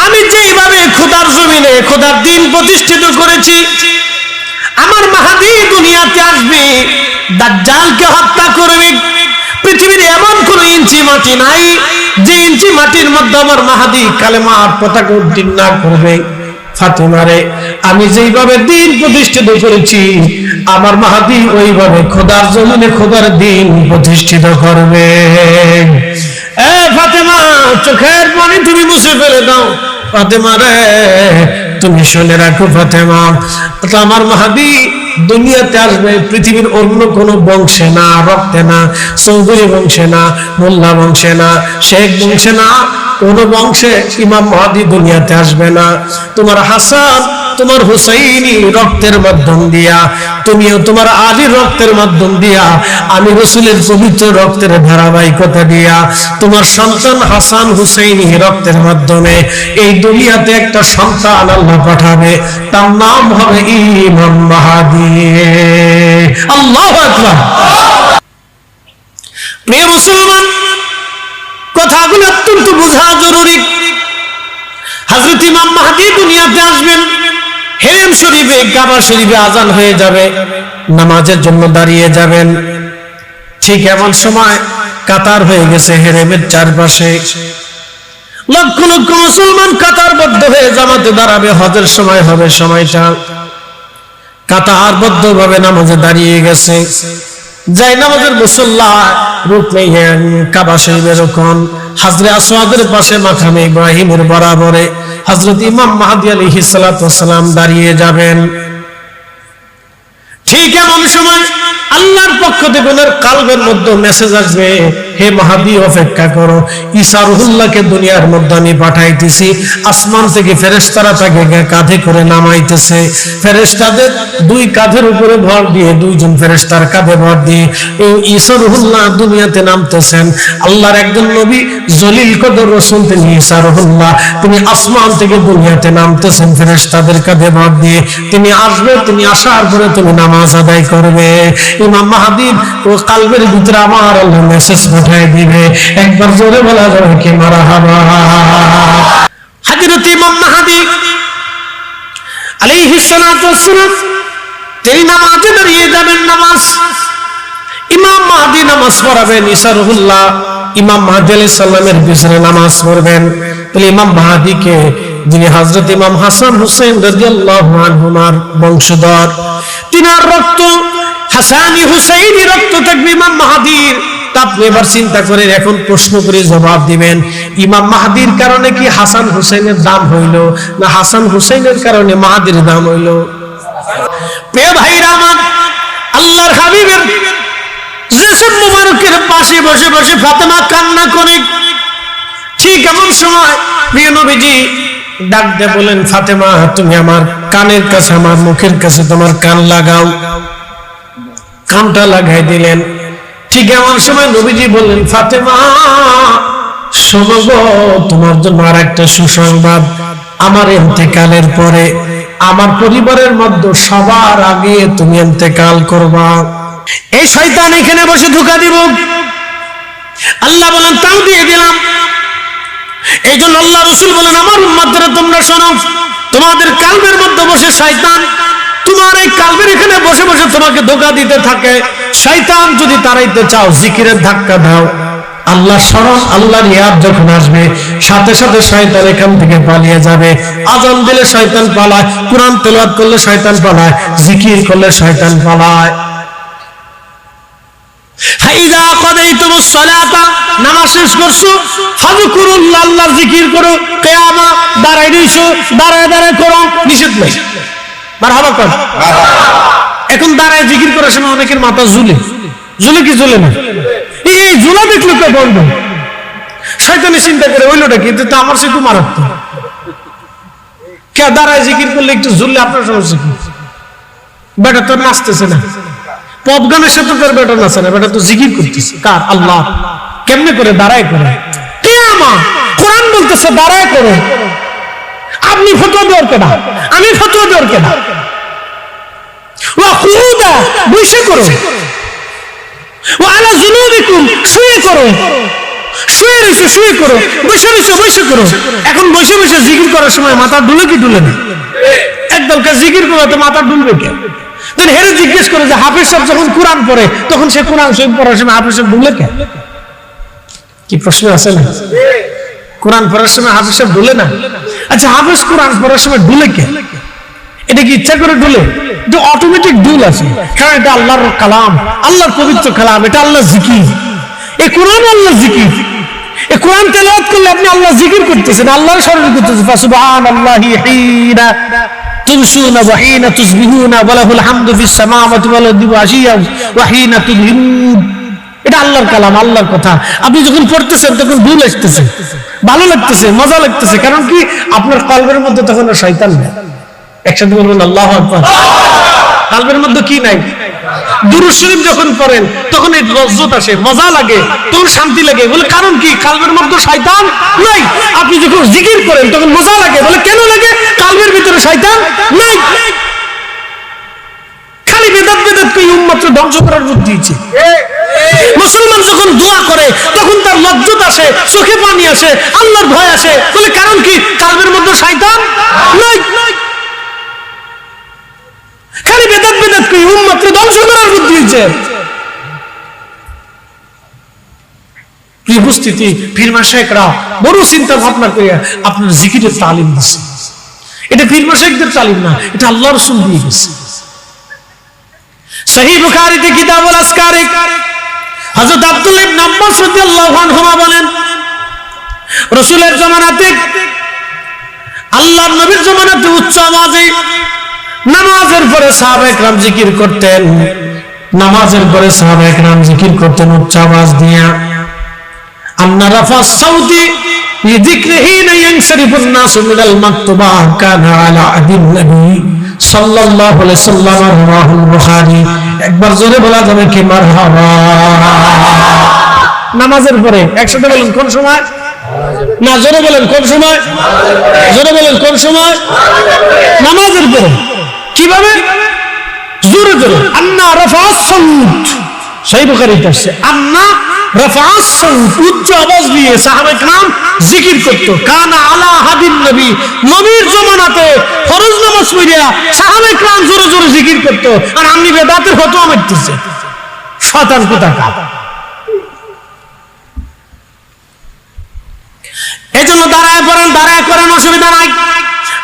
আমি যেইভাবে খোদার জমিনে খোদার দিন প্রতিষ্ঠিত করেছি, আমার মাহদী দুনিয়াতে আসবে, দাজ্জালকে হত্যা করবে। পৃথিবীর এমন কোন ইঞ্চি মাটি নাই যে ইঞ্চি মাটির মধ্যে আমার মাহদী কালেমার পতাকা উত্তীর্ণ না করবে। ফাতিমারে আমি যেইভাবে দিন প্রতিষ্ঠিত করেছি, আমার মাহদী ওইভাবে খোদার জমিনে খোদার দিন প্রতিষ্ঠিত করবে। ফাতেমা চোখের পানি তুমি মুছে ফেলে দাও। ফাতেমা রে তুমি শুনে রাখো ফাতেমা, আমার মাহদী দুনিয়াতে আসবে পৃথিবীর অন্য কোন বংশে না, রক্তে না, চৌধুরী বংশে না, মোল্লা বংশে না, শেখ বংশে না, কোন বংশে ইমাম মাহদী দুনিয়াতে আসবে না। তোমার হাসান তোমার হুসাইনি রক্তের মাধ্যম দিয়া, তুমিও তোমার আলীর রক্তের মাধ্যম দিয়া, আমি রাসূলের পবিত্র রক্তের ধারাবাহিকতা দিয়া তোমার সন্তান হাসান হুসাইনি রক্তের মাধ্যমে এই দুনিয়াতে একটা সন্তান আল্লাহ পাঠাবে, তার নাম হবে ইমাম মাহদী। আল্লাহু আকবার। প্রিয় মুসলমান, কথাগুলো অত্যন্ত বোঝা জরুরি। হযরত ইমাম মাহদী দুনিয়াতে আসবেন, হেরেম শরীফে কাবা শরীফে আজান হয়ে যাবে, নামাজের জন্য দাঁড়িয়ে যাবেন। ঠিক এমন সময় কাতার হয়ে গেছে হেরেমের চারপাশে, লক্ষ লক্ষ মুসলমান কাতারবদ্ধ হয়ে জামাতে দাঁড়াবে, হজের সময় হবে, সময়টা কাতারবদ্ধ ভাবে নামাজে দাঁড়িয়ে গেছে। যাই নামাজের মুসল্লা রুকনে কাবা শরীফের ওখান হাজরে আসওয়াদের পাশে মাকামে ইব্রাহিমের বরাবরে হযরত ইমাম মাহদী আলাইহিস সালাতু ওয়াস সালাম দাঁড়িয়ে যাবেন। ঠিক এমন সময় আল্লাহর পক্ষ থেকে ওনার কালবের মধ্যে মেসেজ আসবে, হে মাহদী অপেক্ষা করো, ঈসা রুহুল্লাহকে দুনিয়ার মধ্যে আমি পাঠাইতেছি। আসমান থেকে ফেরেশতারা তাকে কাঁধে করে নামাইতেছে, ফেরেশতাদের দুই কাঁধের উপরে ভর দিয়ে, দুইজন ফেরেশতার কাঁধে ভর দিয়ে এই ঈসা রুহুল্লাহ দুনিয়াতে নামতেছেন। আল্লাহর একজন নবী জলিল কদর রাসূল তিনি ঈসা রুহুল্লাহ, তিনি আসমান থেকে দুনিয়াতে নামতেছেন ফেরেশতাদের কাঁধে ভর দিয়ে। তিনি আসবে, তিনি আসার পরে তুমি নামাজ আদায় করবে। ইমাম মাহদীর ও কালবের ভিতরে আমার আল্লাহ মেসেজ পাঠিয়ে দিবে। একবার জোরে বলা যাবে কি মারহাবা। হযরত ইমাম মাহদী আলাইহিস সালাতু ওয়াস সালাম তিনি নামাজে দাঁড়িয়ে যাবেন। নামাজ ইমাম মাহদী নামাজ পড়াবেন, ঈসা রুহুল্লাহ ইমাম মাহদী আলাইহিস সালামের পিছনে নামাজ পড়বেন। তাহলে ইমাম মাহদীকে, যিনি হযরত ইমাম হাসান হুসাইন রাদিয়াল্লাহু আনহুমার বংশধর, তিনার রক্ত হাসানি হুসাইনি রক্ত থাকবে ইমাম মাহদীর। আপনি এবার চিন্তা করেন, এখন প্রশ্ন করে জবাব দিবেন, ইমাম মাহদীর কারণে কি হাসান হুসাইনের দাম হইল, না হাসান হুসাইনের কারণে মাহদীর দাম হইল? প্রিয় ভাইরা আমার, আল্লাহর হাবিবের জিসম মুবারকের পাশে বসে বসে ফাতেমা কান্না করে। ঠিক এমন সময় প্রিয় নবীজি ডাক দিয়ে বলেন, ফাতেমা তুমি আমার কানের কাছে, আমার মুখের কাছে তোমার কান লাগাও। কানটা লাগাই দিলেন। ঠিক এমন সময় নবীজি বললেন, ফাতেমা শোনো গো, তোমার জন্য আর একটা সুসংবাদ, আমার ইন্তেকালের পরে আমার পরিবারের মধ্যে সবার আগে তুমি ইন্তেকাল করবা। এই শয়তান এখানে বসে ধোঁকা দিব। আল্লাহ বলেন তাও দিয়ে দিলাম। এই জন্য আল্লাহ রাসূল বলেন, আমার উম্মতরা তোমরা শোনো, তোমাদের কালবের মধ্যে বসে শয়তান তোমার এই কালবের এখানে বসে বসে তোমাকে ধোঁকা দিতে থাকে। শয়তান যদি তাড়াইতে চাও, জিকিরের ধাক্কা দাও। আল্লাহ স্মরণ, আল্লাহর ইয়াদ যখন আসবে, সাথে সাথে শয়তান এখান থেকে পালিয়ে যাবে। আযান দিলে শয়তান পালায়, কোরআন তেলাওয়াত করলে শয়তান পালায়, জিকির করলে শয়তান পালায়। ফাইদা কাদাইতুমুস সালাতা, নামাজ শেষ করছো, ফাযকুরুল্লাহ, আল্লাহর জিকির করো। কিয়ামা, দাঁড়ায় রইছো, দাঁড়ায় দাঁড়ায় করো, নিষেধ নাই। মারহাবা কর। এখন দাঁড়ায় জিকির করার সময় অনেকের মাথা ঝুলে, ঝুলে কি ঝুলে না? এই ঝুলা দেখলে তো বলবো শয়তানি চিন্তা করে হইলোটা কি, তো আমার সে তো মারাত্মক। কে দাঁড়ায় জিকির করলে একটু ঝুললে আপনার সমস্যা কি? বেটা তো নাচতেছে না, পপ গানের সাথে তোর বেটা নাচে না, বেটা তো জিকির করতেছে। কার? আল্লাহ। কেমনে করে? দাঁড়ায় করে। কিয়ামা, কোরআন বলতেছে দাঁড়ায় করো। আপনি ফতোয়া দেওয়ার কেনা, আমি ফতোয়া দেওয়ার কেনা। ওয়া কুউদা, বসে করো। ওয়া আলা জুনুবিকুম, শুয়ে করো। শুয়ে রইছো, শুয়ে করো। বসে রইছো, বসে করো। এখন বসে বসে জিকির করার সময় মাথা ডুলে কি ডুলে না? একদলকে জিকির করে তো মাথা ডুলবে কে? দেন হেরে জিজ্ঞেস করে যে হাফেজ সাহেব যখন কোরআন পড়ে তখন সে কোরআন শরীফ পড়ার সময় হাফেজ সাহেব ডুলে কে? কি প্রশ্ন আছে না? কোরআন পড়ার সময় হাফেজ সাহেব ডুলে না? আচ্ছা, হাফেজ কোরআন পড়ার সময় ডুলে কে? এটা কি ইচ্ছা করে ডুলে? এটা অটোমেটিক ডুল আছে, কারণ এটা আল্লাহর কালাম, আল্লাহর পবিত্র কালাম, এটা আল্লাহর জিকির। এই কোরআন আল্লাহর জিকির। এই কোরআন তেলাওয়াত করলে আপনি আল্লাহ জিকির করতেছেন, আল্লাহর স্মরণ করতেছেন। ফাসুবহানাল্লাহি হিনা তুমসুনা ওয়া হিনা তুসবিহুনা ওয়া লাহুল হামদু ফিস সামাওয়াতি ওয়াল আরদি ওয়া আশিয়ান ওয়া হিনা তুযহিরুন। এটা আল্লাহর কালাম, আল্লাহর কথা। আপনি যখন পড়তেছেন তখন ভুল আসতেছে, ভালো লাগতেছে, মজা লাগতেছে, কারণ কি আপনার কলবের মধ্যে তখন শয়তান নেই। একসাথে বলবেন আল্লাহু আকবার। কলবের মধ্যে কি নাই? দুরূদ শরীফ যখন পড়েন তখন এই লজ্জত আসে, মজা লাগে, তখন শান্তি লাগে। বলে কারণ কি? কলবের মধ্যে শয়তান নাই। আপনি যখন জিকির করেন তখন মজা লাগে। বলে কেন লাগে? কলবের ভিতরে শয়তান নাই। খালি বেদাত বেদাত কই উম্মত ধ্বংস করার বুদ্ধি দিয়েছে। মুসলমান যখন দোয়া করে তখন তার লজ্জত আসে, চোখে পানি আসে, আল্লাহর ভয় আসে। বলে কারণ কি? কলবের মধ্যে শয়তান নাই। খালি বেদাত বেদাত কই উম্মত ধ্বংস করার বুদ্ধি দিয়েছে। প্রিয় উপস্থিতি, পীর মাশায়েখরা বড় চিন্তা ভাবনা করে আপনার জিকিরের তালিম দিচ্ছে। এটা পীর মাশায়েখদের তালিম না, এটা আল্লাহ রাসূল দিয়ে গেছে। সহিহ বুখারীতে কিতাবুল আজকারে হযরত আব্দুল্লাহ ইবনে আব্বাস রাদিয়াল্লাহু আনহুমা বলেন, রাসূলের জামানাতে, আল্লাহর নবীর জামানাতে উচ্চ আওয়াজে নামাজের পরে সাহাবায়ে কেরাম জিকির করতেন। নামাজের পরে সাহাবায়ে কেরাম জিকির করতেন উচ্চ আওয়াজ দিয়ে। আন্না রাফাস সাউতি লিযিকরিহি ইয়ানশরিফুন নাসু মিনাল মাকতুবা কানা আলা আদিন নবী সাল্লাল্লাহু আলাইহি সাল্লাম, রাওয়াহুল বুখারী। একবার জোরে বলা যাবে কি মারহাবা? নামাজের পরে একসাথে বলেন কোন সময়? না, জোরে বলেন কোন সময়? জোরে বলেন কোন সময়? নামাজের পরে। কিভাবে? জোরে জোরে। আন্না রাফাস সাউত, সহিহ বুখারীতে আছে, আন্না রাফাস সাউত, উচ্চ আওয়াজ দিয়ে সাহাবায়ে কেরাম জিকির করত। কানা আলা হাদিন নবী, নবীর জামানাতে ফরজ নামাজ পড়িয়া সাহাবায়ে কেরাম জোরে জোরে জিকির করত। আর আপনি বেদাতের ফতোয়া মারতেছে, শয়তান কোথাকার। এজন্য দাঁড়ায় পড়েন, দাঁড়ায় করেন, অসুবিধা নাই।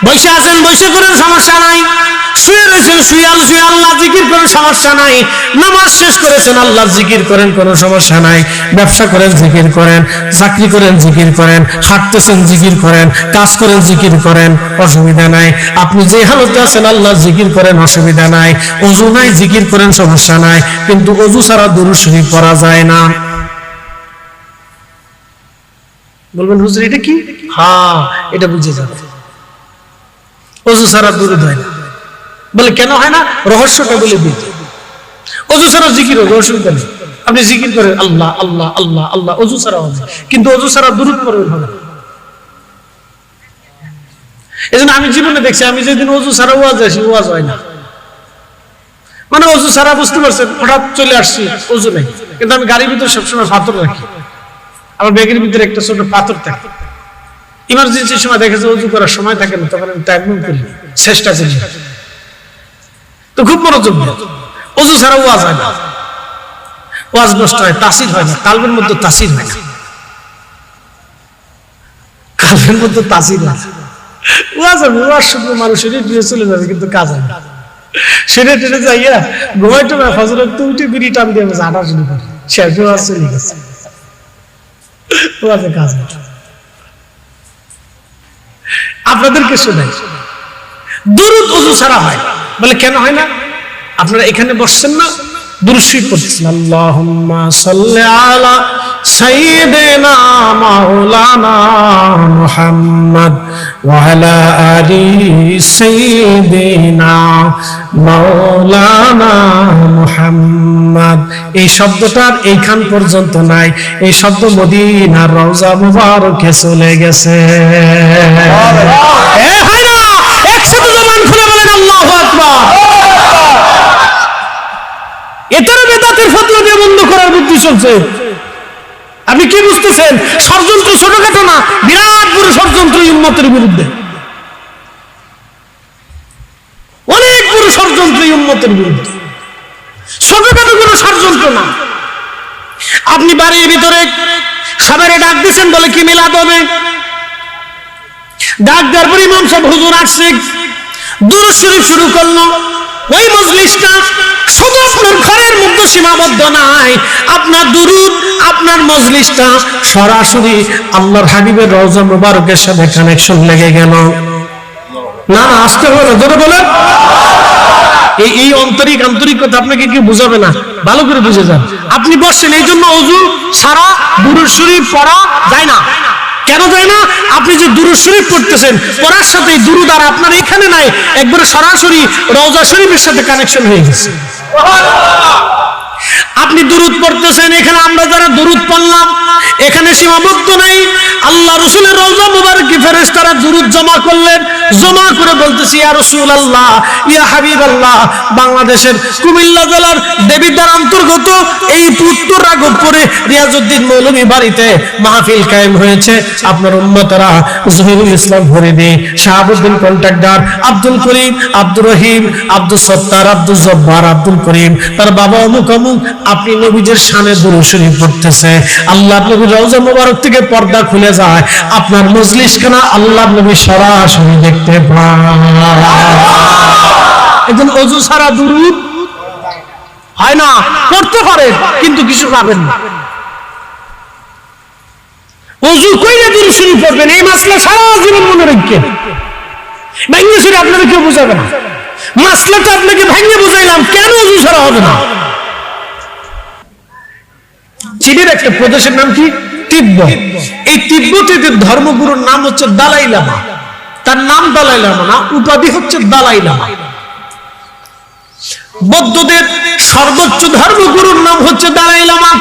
বসে আছেন, বসে করেন, সমস্যা নাই। শুয়ে রয়েছেন, শুয়ে আল্লাহ জিকির করেন, সমস্যা নাই। নামাজ শেষ করেছেন, আল্লাহ জিকির করেন, কোনো সমস্যা নাই। ব্যবসা করেন, জিকির করেন, চাকরি করেন, জিকির করেন, হাঁটতেছেন, জিকির করেন, কাজ করেন, জিকির করেন, অসুবিধা নাই। আপনি যে হালতে আছেন আল্লাহ জিকির করেন, অসুবিধা নাই। ওযু নাই, জিকির করেন, সমস্যা নাই। কিন্তু ওযু ছাড়া দুরূদ শরীফ পড়া যায় না। বলবেন হুজুর এটা কি? হ্যাঁ, এটা বুঝে যাবে। ওযু ছাড়া দুরূদ হয় না। বলে কেন হয় না? রহস্যটা বলে দিই। ওযু ছাড়া জিকির হবে, অসুবিধা নেই। আপনি জিকির করেন আল্লাহ আল্লাহ আল্লাহ আল্লাহ, ওযু ছাড়া হবে, কিন্তু ওযু ছাড়া দুরূদ পড়বেন হবে। এজন্য আমি জীবনে দেখছি, আমি যেদিন ওযু ছাড়া ওয়াজ আসি, ওয়াজ হয় না। মানে ওযু ছাড়া, বুঝতে পারছেন, হঠাৎ চলে আসছি, ওযু নেই, কিন্তু আমি গাড়ির ভিতরে সবসময় পাথর রাখি। আমার ব্যাগের ভিতরে একটা ছোট পাথর থাকে। ইমার্জেন্সির সময় দেখেছে ওযু করার সময় থাকে না, তখন আমি তায়াম্মুম করি, চেষ্টা করি। তো খুব মনোযোগ দেন। ওযু ছাড়া ওয়াজ হয় না, ওয়াজ নষ্ট হয়, তাসির হয় না, কালবের মধ্যে তাসির হয় না, কালবের মধ্যে তাসির হয় না। ওয়াজ হবে, ওয়াজ শুনবে মানুষের দিয়ে চলে যাবে, কিন্তু কাজ হয় না। সেটা টেনে যাইয়া ঘুমাইতে না, ফজর তো উঠে বিড়ি টান দিয়ে গেছে, হাঁটা শুরু করে, শেষ ওয়াজ চলে গেছে, ওয়াজে কাজ হয়। আপনাদেরকে শোনাই, দুরূদ ওযু ছাড়া হয়। বলে কেন হয় না? আপনারা এখানে বসছেন না, দুরূদ শরীফ পড়ছেন, আল্লাহুম্মা সাল্লি আলা সাইয়্যিদিনা মাওলানা মুহাম্মদ ওয়া আলা আলি সাইয়্যিদিনা মাওলানা মুহাম্মদ। এই শব্দটার এইখান পর্যন্ত নাই, এই শব্দ মদিনার রওজা মুবারকে চলে গেছে। হয় না? একসাথে জবান খুলে বলেন আল্লাহু আকবার। এটারও বেদাতের ফতোয়া দিয়ে বন্ধ করার বুদ্ধি চলছে। আপনি কি বুঝতেছেন? ষড়যন্ত্র ছোটখাটো না, বিরাট বড় ষড়যন্ত্র উম্মতের বিরুদ্ধে, অনেক বড় ষড়যন্ত্র উম্মতের বিরুদ্ধে, ছোটখাটো কোনো ষড়যন্ত্র না। আপনি বাড়ির ভিতরে সবারে ডাক দিচ্ছেন, বলে কি মিলাদ হবে, ডাক দেওয়ার পর ইমাম সাহেব হুজুর আসছে, দুরূদ শরীফ শুরু করলো। ওই মজলিসটা শুধু আপনার ঘরের মধ্যে সীমাবদ্ধ নাই, আপনার দুরূদ, আপনার মজলিসটা সরাসরি আল্লাহর হাবিবের রওজা মুবারকের সাথে কানেকশন লেগে গেল। না আসতে হবে না, জোরে বলেন। এই আন্তরিকতা আপনাকে কি বুঝাবে না? ভালো করে বুঝে যান। আপনি বসছেন, এই জন্য ওযু ছাড়া দুরূদ শরীফ পড়া যায় না। কেন যায় না? আপনি যে দুরূদ শরীফ পড়তেছেন, পড়ার সাথে দুরূদ আর আপনার এখানে নাই, একবারে সরাসরি রওজা শরীফের সাথে কানেকশন হয়ে গেছে। আপনি দুরূদ পড়তেছেন, এখানে আমরা যারা দুরূদ পড়লাম, এখানে সীমাবদ্ধ নাই, আল্লাহ রাসূলের রওজা মুবারকে ফেরেশতারা দুরূদ জমা করলেন, জমা করে বলতেছি, ইয়া রাসূলুল্লাহ, ইয়া হাবিবাল্লাহ, বাংলাদেশের কুমিল্লা জেলার দেবিদ্বার অন্তর্গত এই উত্তর রাঘবপুরে রিয়াজউদ্দিন মৌলভী বাড়িতে মাহফিল কায়েম হয়েছে। আপনার উম্মতরা জহিরুল ইসলাম ফরিদী, শাহাবুদ্দিন কন্ট্রাক্টর, আব্দুল করিম, আব্দুর রহিম, আব্দুল সত্তার, আব্দুল জব্বার, আব্দুল করিম, তার বাবা অমুক অমুক, আপনি নবীদের শানে দুরূদ শরীফ পড়তেছে। আল্লাহ নবীর রওজা মুবারক থেকে পর্দা খুলে যায়, আপনার মজলিসখানা আল্লাহ নবী সরাসরি দেখতে পায়। একজন ওযু ছাড়া দুরূদ হয় না, পড়তে পারে কিন্তু কিছু পাবেন না। ওযু কইরা দুরূদ শরীফ পড়বেন, এই মাসলা সারা জীবন মনে রাখবেন। ভাঙিয়ে চুরে আপনারা কেউ বুঝাবে না, মাসলাটা আপনাকে ভাঙিয়ে বুঝাইলাম, কেন ওযু ছাড়া হবে না। চীনের একটা প্রদেশের নাম কি? তিব্বত। এই তিব্বতের ধর্মগুরুর নাম হচ্ছে দালাই লামা। তার নাম দালাই লামা না, উপাধি হচ্ছে দালাই লামা। বৌদ্ধদের সর্বোচ্চ ধর্মগুরুর নাম হচ্ছে দালাই লামা।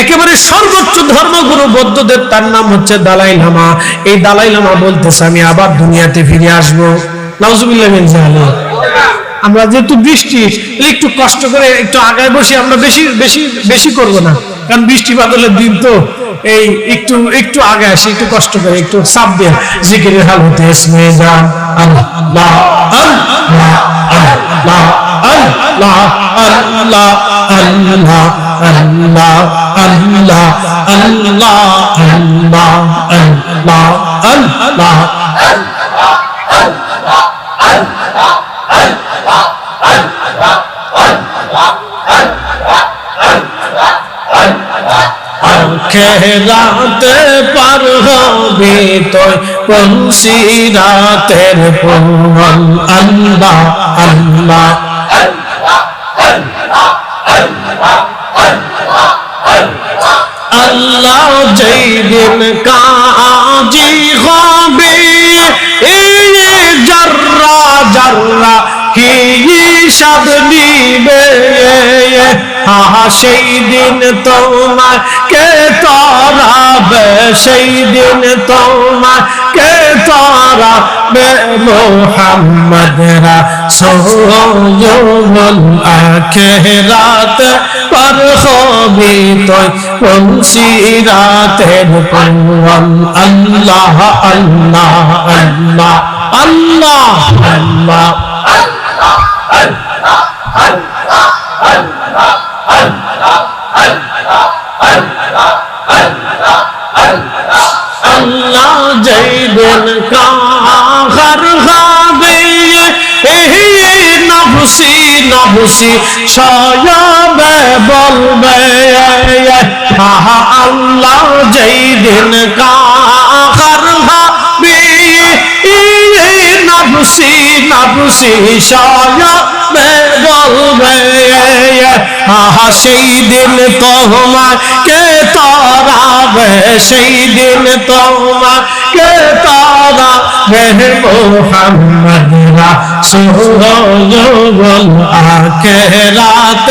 একেবারে সর্বোচ্চ ধর্মগুরু বৌদ্ধদের, তার নাম হচ্ছে দালাই লামা। এই দালাই লামা বলতেছে, আমি আবার দুনিয়াতে ফিরে আসবো। নাউজুবিল্লাহ মিন যালিক। আমরা যেহেতু বৃষ্টি, একটু কষ্ট করে একটু আগায় বসি, আমরা বেশি বেশি বেশি করব না, কারণ বৃষ্টি বাদলের দিন তো, এই একটু একটু আগে আসি, একটু কষ্ট করে, একটু চাপ দিয়ে জিকিরের হাল হতে ইসমে জান আল্লাহ আল্লাহ আল্লাহ আল্লাহ আল্লাহ আল্লাহ আল্লাহ আল্লাহ আল্লাহ আল্লাহ আল্লাহ খেরাতে পার হবে তোই পনসিরাতের পূরণ আল্লাহ আল্লাহ আল্লাহ যেই দিন কাজী হবে এই জাররা জাররা কি হিসাব নিবে, সেই দিন তোমাকে তারাবে, সেই দিন তোমাকে তারাবে মুহাম্মদ রাসূলুল আখিরাত পার হবি তুই পনসিরাতের পূরণ আল্লাহ আল্লাহ আল্লাহ আল্লাহ আল্লাহ আল্লাহ যেই দিন কাহার হবে নফসি নফসি সয়বে বলবে আল্লাহ যেই দিন কাহার হবে নফসি নফসি সয়বে বলবে সেই দিন তোমাকে তারাবে সেই দিন তোমাকে তারাবে মুহাম্মদ রাসূল আখিরাত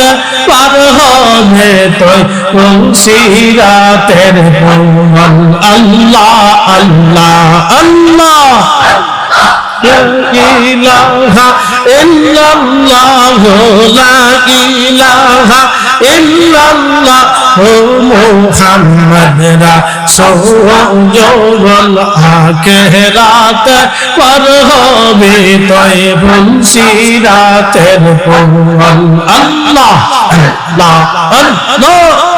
পার হবে তুই মুনসিরাতের পূরণ আল্লাহ আল্লাহ আল্লাহ لا إله إلا الله لا إله إلا الله محمد رسول الآخرات پر হবে طيب সিরাতের পূরণ আল্লাহ আল্লাহ আল্লাহ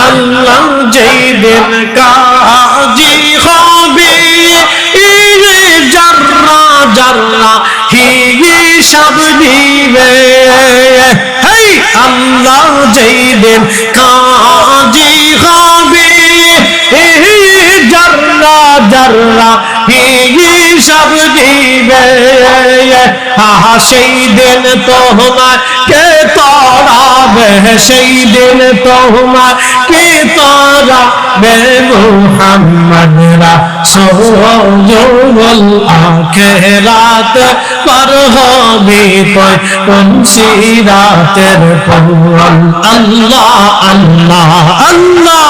আল্লাহ যেই দিন কাজী হবে জাররা জাররা হিসাব দিবে হেই আল্লাহ যেই দিন কাজী হবে জাররা জাররা হিসাব দিবে সেই দিন তোমাকে তারাবে সেই দিন তোমাকে তারাবে মুহাম্মদ রাসূল আখিরাত পার হবে তুই মুনসিরাতের পূরণ আল্লাহ আল্লাহ আল্লাহ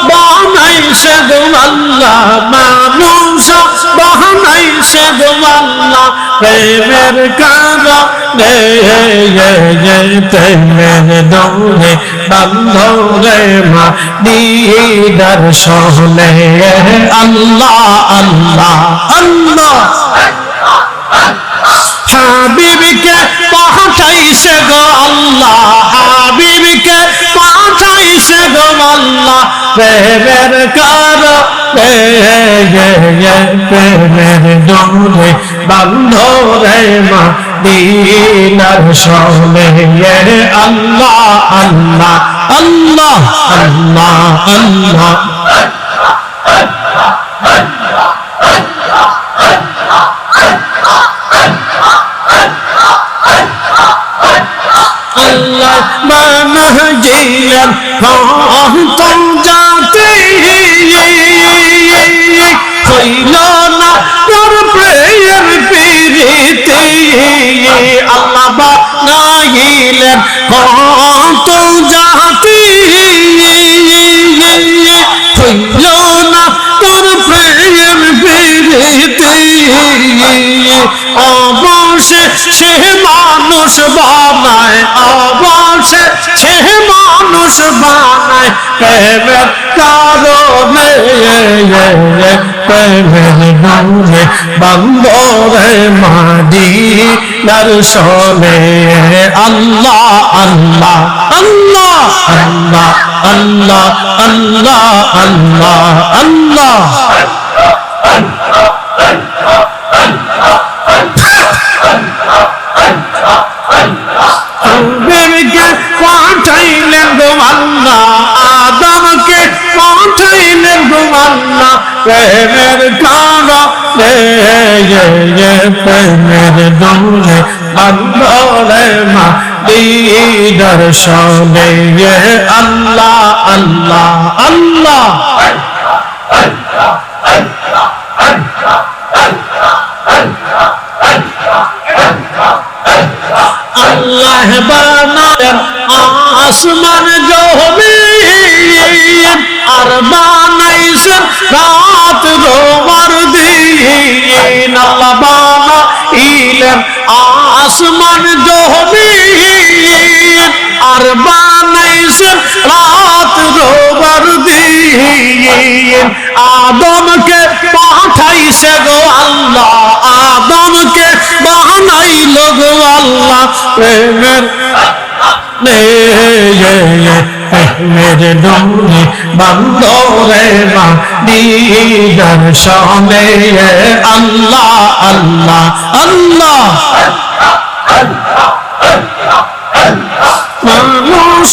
বানাইছে গো আল্লাহ মানুষ বানাইছে গো আল্লাহ প্রেমের কারণে প্রেমের দৌড়ে বান্ধরে মদিনার শহরে আল্লাহ আল্লাহ আল্লাহ হাবিবকে পাঠাইছে গো আল্লাহ হাবিবকে পাঠাইছে গো আল্লাহ প্রেমের কারণে প্রেমের দৌড়ে বান্ধরে মদিনার শহরে আল্লাহ আল্লাহ আল্লাহ আল্লাহ আল্লাহ আল্লাহ মানজিলেন পৌঁছন যাতে হইল না তোর প্রেম প্রীতি আল্লাহ বানাইলেন পৌঁছন যাতে হইল না তোর প্রেম প্রীতি অবশেষে মানুষ বানায় অবশেষে মানুষ বানায় প্রেমের কারণে প্রেমের দৌড়ে বান্ধরে মদিনার শহরে আল্লাহ আল্লাহ আল্লাহ আল্লাহ আল্লাহ আল্লাহ আল্লাহ আল্লাহ হাবিবকে পাঠাইলেন গো আল্লাহ আদমকে পাঠাইলেন গো আল্লাহ প্রেমের কারণে প্রেমের দৌড়ে বান্ধরে মদিনার শহরে আল্লাহ আল্লাহ আল্লাহ আল্লাহ বানালেন আসমান জমিন আর বানাইছেন রাত রোবার দিন আল্লাহ বানাইলেন আসমান জমিন আর বানাইছেন রাত রোবার দিন আদমকে পাঠাইছে গো আল্লাহ আদমকে বানাইল গো আল্লাহ প্রেমের মেরে ডোরে বন্দরে দিদার শানে আল্লাহ আল্লাহ আল্লাহ মানুষ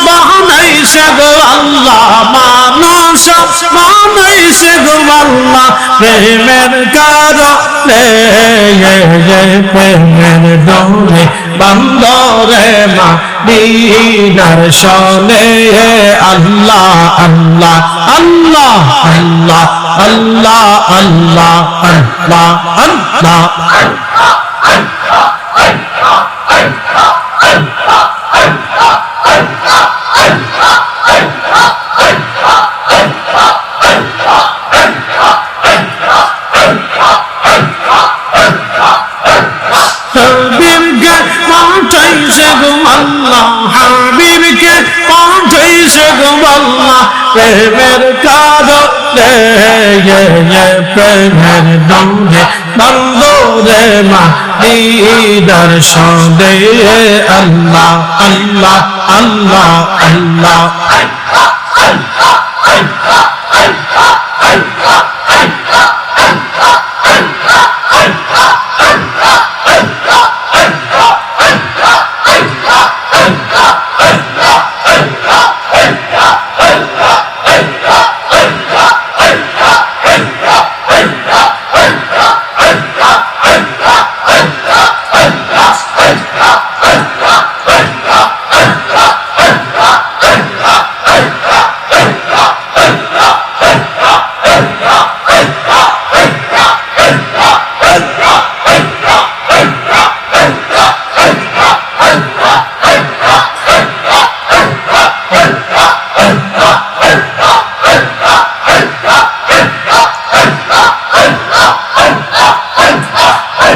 বানাইছে গো আল্লাহ মানুষ বানাইছে গো আল্লাহ প্রেমের কারণে প্রেমের ডোরে বন্দরে মদিনার শানে আল্লাহ আল্লাহ আল্লাহ আল্লাহ আল্লাহ আল্লাহ আল্লাহ আল্লাহ হাবিবকে পাঠাইছে গো আল্লাহ প্রেমের কারণে প্রেমের ডোরে বন্দরে মদিনার শানে আল্লাহ আল্লাহ আল্লাহ আল্লাহ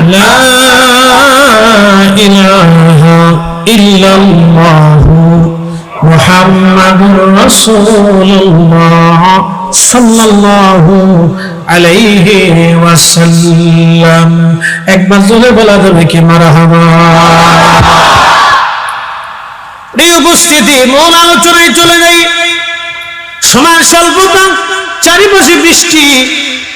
لا إله إلا الله محمد رسول الله صلى الله عليه وسلم একবার জোরে বলা যাবে কি মারহাবা এই উপস্থিতি মূল আলোচনায় চলে যাই সময় স্বল্পতা চারিপাশে বৃষ্টি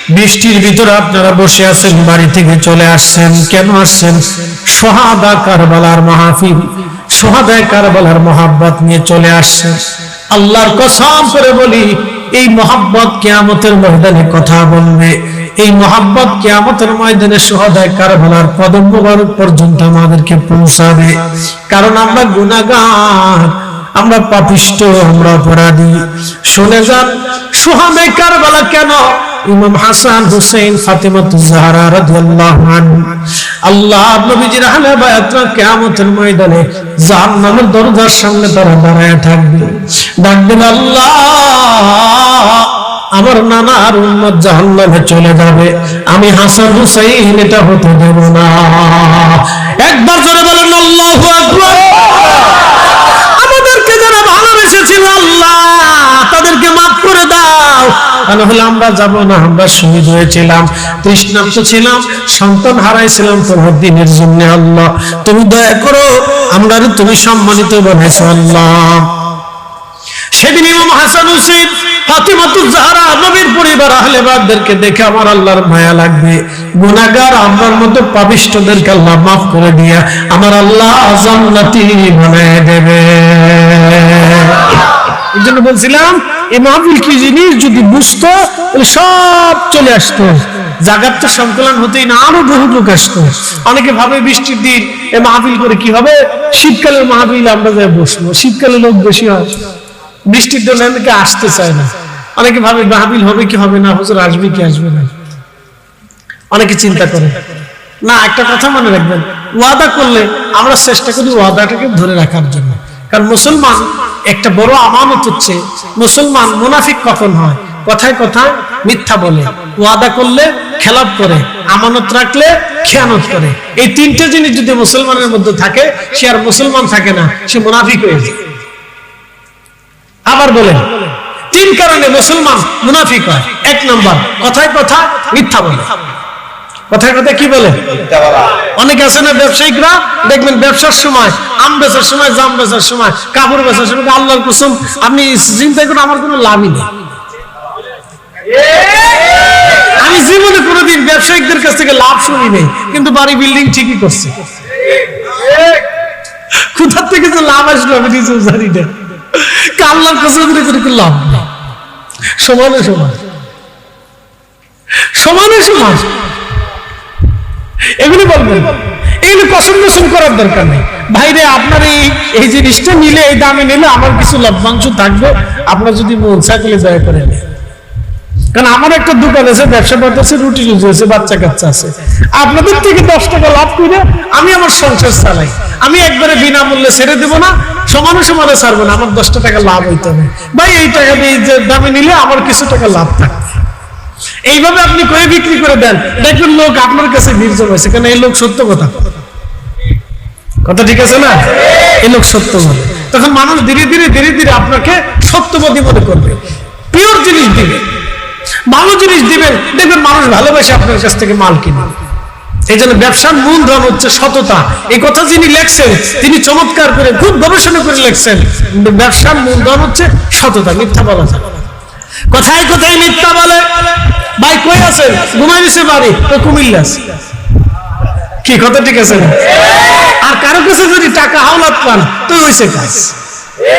বৃষ্টির ভিতরে আপনারা বসে আছেন বাড়ি থেকে চলে আসছেন কেন আসছেন শাহাদা কারবালার মাহফিল শাহাদা কারবালার মহব্বত নিয়ে চলে আসছেন আল্লাহর কসম করে বলি এই মহব্বত কিয়ামতের ময়দানে কথা বলবে এই মহব্বত কিয়ামতের ময়দানে শাহাদা কারবালার কদম মোবারক পর্যন্ত আমাদেরকে পৌঁছাবে কারণ আমরা গুনাহগার আমরা পাপিষ্ট আমরা অপরাধী শুনে যান শাহাদা কারবালা কেন ইমাম হাসান হুসাইন ফাতেমাতুজ জাহরা রাদিয়াল্লাহু আনহু আল্লাহ নবীজির আহলে বায়াতরা কিয়ামতের ময়দানে জাহান্নামের দরজার সামনে তারা দাঁড়ায় থাকবে ডাকবেন আল্লাহ আমার নানার উম্মত জাহান্নামে চলে যাবে আমি হাসান হুসাইন এটা হতে দেব না একবার জোরে বলেন আল্লাহু আকবার আমাদেরকে যারা ভালোবেসেছিল আল্লাহ তাদেরকে মাফ করে দাও তাহলে আমরা যাব না আমরা শহীদ হয়েছিলাম তৃষ্ণার্ত ছিলাম সন্তান হারাইছিলাম তোমার দ্বীনের জন্য আল্লাহ তুমি দয়া করো আমরা তুমি সম্মানিত বানাইছো আল্লাহ সেদিন ইমাম হাসান হুসাইন ফাতিমাতুজ জাহরা নবীর পরিবার আহলে বায়তদেরকে দেখে আমার আল্লাহর মায়া লাগবে গুনাহগার আমার মতো পাপিষ্টদেরকে আল্লাহ maaf করে দিয়া আমার আল্লাহ জান্নাতি বানায় দেবে এইজন্য বলছিলাম এই মাহফিল কি জিনিস যদি বুঝতো তাহলে সব চলে আসতো জায়গাটা সংকলন হতেই না আরো বহু লোক আসতো অনেকে ভাবে বৃষ্টির দিন এই মাহফিল করে কি হবে শীতকালের মাহফিল আমরা যাই বসবো শীতকালে লোক বেশি হয় বৃষ্টির দিনে অনেকে আসতে চায় না অনেকে ভাবে মাহফিল হবে কি হবে না হুজুর আসবে কি আসবে না অনেকে চিন্তা করে না, একটা কথা মনে রাখবেন, ওয়াদা করলে আমরা চেষ্টা করি ওয়াদাটাকে ধরে রাখার জন্য। কারণ মুসলমান একটা বড় আমানত হচ্ছে, মুসলমান মুনাফিক কখন হয়? কথায় কথায় মিথ্যা বলে, ওয়াদা করলে খেলাপ করে, আমানত রাখলে খেয়ানত করে। এই তিনটে জিনিস যদি মুসলমানের মধ্যে থাকে, সে আর মুসলমান থাকে না, সে মুনাফিক হয়ে যায়। আবার বলেন, তিন কারণে মুসলমান মুনাফিক হয়। এক নম্বর, কথায় কথা মিথ্যা বলে। কথায় কথা কি বলে? অনেকে আছে না ব্যবসায়িকরা, দেখবেন ব্যবসার সময়, আম বেচার সময়, জাম বেচার সময়, কাপড় বেচার সময় আল্লাহর কসম আপনি চিন্তা করেন আমার কোনো লাভই নেই। আমি জীবনে কোনোদিন ব্যবসায়িকদের কাছ থেকে লাভ শুনি নেই, কিন্তু বাড়ি বিল্ডিং ঠিকই করছে। কোথার থেকে যে লাভ আসলো আমি নিজেও জানি না। আল্লাহর কসম করে লাভ নেই। সমানে সমান, সমানে সমান এগুলি বলবেন। এগুলি কসম কসম করার দরকার নেই। ভাইরে, আপনার এই জিনিসটা নিলে, এই দামে নিলে আমার কিছু লভ্যাংশ থাকবে, আপনার যদি মন চাকলে দয়া করে নেন। কারণ আমার একটা দোকান আছে, ব্যবসা করতেছে, রুটি রুজি আছে, বাচ্চা কাচ্চা আছে, আপনাদের থেকে 10 টাকা লাভ করে আমি আমার সংসার চালাই। আমি একবারে বিনামূল্যে ছেড়ে দেবো না, সমানে সমানে ছাড়বো না, আমার 10 টাকা লাভ হইতে হবে। ভাই, এই টাকা দিয়ে যে দামে নিলে আমার কিছু টাকা লাভ থাকবে। এইভাবে আপনি করে বিক্রি করে দেন, দেখবেন লোক আপনার কাছে ভিড় জমাইছে। কারণ এই লোক সত্য কথা, কথা ঠিক আছে না? এই লোক সত্য বলে, তখন মানুষ ধীরে ধীরে ধীরে ধীরে আপনাকে সত্যবাদী মনে করবে। পিওর জিনিস দিবে, ভালো জিনিস দিবেন, দেখবেন মানুষ ভালোবাসে আপনার কাছ থেকে মাল কিনে। এই জন্য ব্যবসার মূলধন হচ্ছে সততা। এই কথা যিনি লেখছেন তিনি চমৎকার করে খুব গবেষণা করে লেখছেন, ব্যবসার মূলধন হচ্ছে সততা। মিথ্যা বলা যায়, কথায় কথায় মিথ্যা বলে। ভাই কই আছেন? ঘুমাই দিছে বাড়ি, তো কুমিল্লা আছে। কি কথা ঠিক আছে না? আর কারো কাছে যদি টাকা হাওলাত পান তো হইছে কাজ,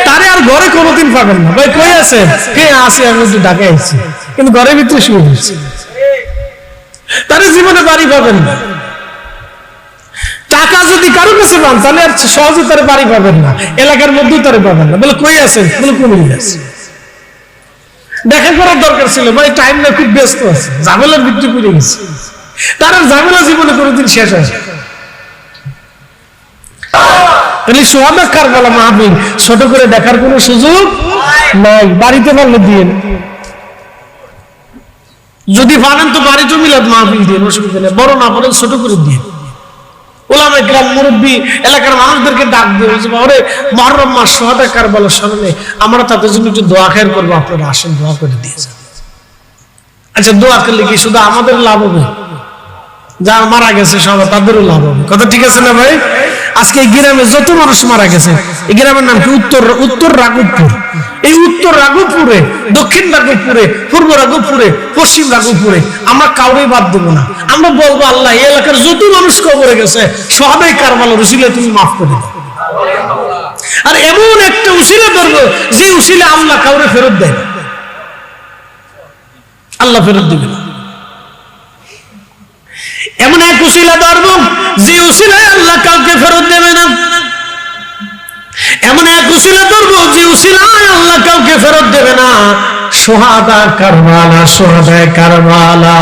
তারে আর ঘরে কোনোদিন পাবেন না। ভাই কই আছে? কে আছে? আমি একটু ঢাকায় আছি, কিন্তু ঘরের ভিতরে শুয়ে দিচ্ছি, তারে জীবনে বাড়ি পাবেন না। টাকা যদি কারো কাছে পান তাহলে আর সহজে তারে বাড়ি পাবেন না, এলাকার মধ্যেও তারে পাবেন না। বলে কই আছেন? বলে কুমিল্লা আছে। দেখা করার দরকার ছিল, ভাই টাইম না, খুব ব্যস্ত আছে, ঝামেলার ভিত্তি করে গেছে। তার ঝামেলা জীবনে কোনোদিন শেষ হয়। সোহাদা কারবালা মাহফিল ছোট করে দেখার কোন সুযোগ নাই। বাড়িতে পারলে দিয়ে, যদি পারেন তো বাড়িতে মিলাদ মাহফিল দিয়ে, অসুবিধা নেই। বড় না পারেন ছোট করে দিয়ে, ওলামায়ে কেরাম, মুরব্বী, এলাকার মানুষদেরকে ডাক দিয়ে ওরে মুহররম মাস সোহাদা কারবালার স্মরণে আমরা তাদের জন্য একটু দোয়া খেয়ার করবো, আপনারা আসেন, দোয়া করে দিয়েছেন। আচ্ছা, দোয়া করলে কি শুধু আমাদের লাভ হবে? যারা মারা গেছে সবাই তাদেরও লাভ হবে। কথা ঠিক আছে না ভাই? আজকে এই গ্রামে যত মানুষ মারা গেছে, এই গ্রামের নাম কি? উত্তর রাঘবপুর। এই উত্তর রাঘবপুরে, দক্ষিণ রাঘবপুরে, পূর্ব রাঘবপুরে, পশ্চিম রাঘবপুরে আমরা কাউরে বাদ দেবো না। আমরা বলবো, আল্লাহ এই এলাকার যত মানুষ কবরে গেছে সোহাদায়ে কারবালার উসিলায় তুমি মাফ করে দাও। আর এমন একটা উসিলা ধরবো যে উসিলা আল্লাহ কাউরে ফেরত দেয়, আল্লাহ ফেরত দিবে না। এমন এক উসিলা ধরবো যে উসিলায় আল্লাহ কাউকে ফেরত দেবে না। এমন এক উসিলা ধরবো যে উসিলায় আল্লাহ কাউকে ফেরত দেবে না। সোহাদা কারবালা, সোহাদায়ে কারবালা।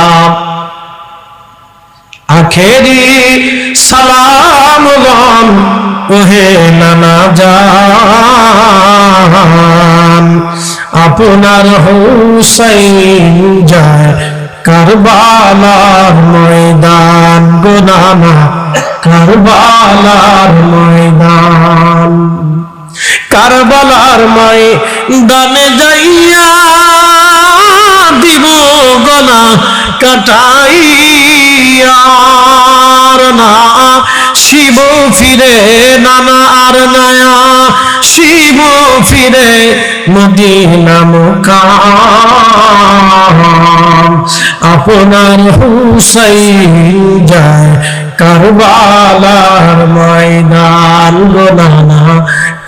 আখেরি সালাম লন ওহে নানা জান, আপনার হুসাইন যায় কারবালার ময়দান, গো নানা কারবালার ময়দান। কারবালার ময়দানে যাইয়া দিব গলা কাটাইয়া, না শিব ফিরে নানা আর নয়া, শিব ফিরে মদিনা মুকাম, আপনার হুসাইন যায় কারবালার ময়দান, গো নানা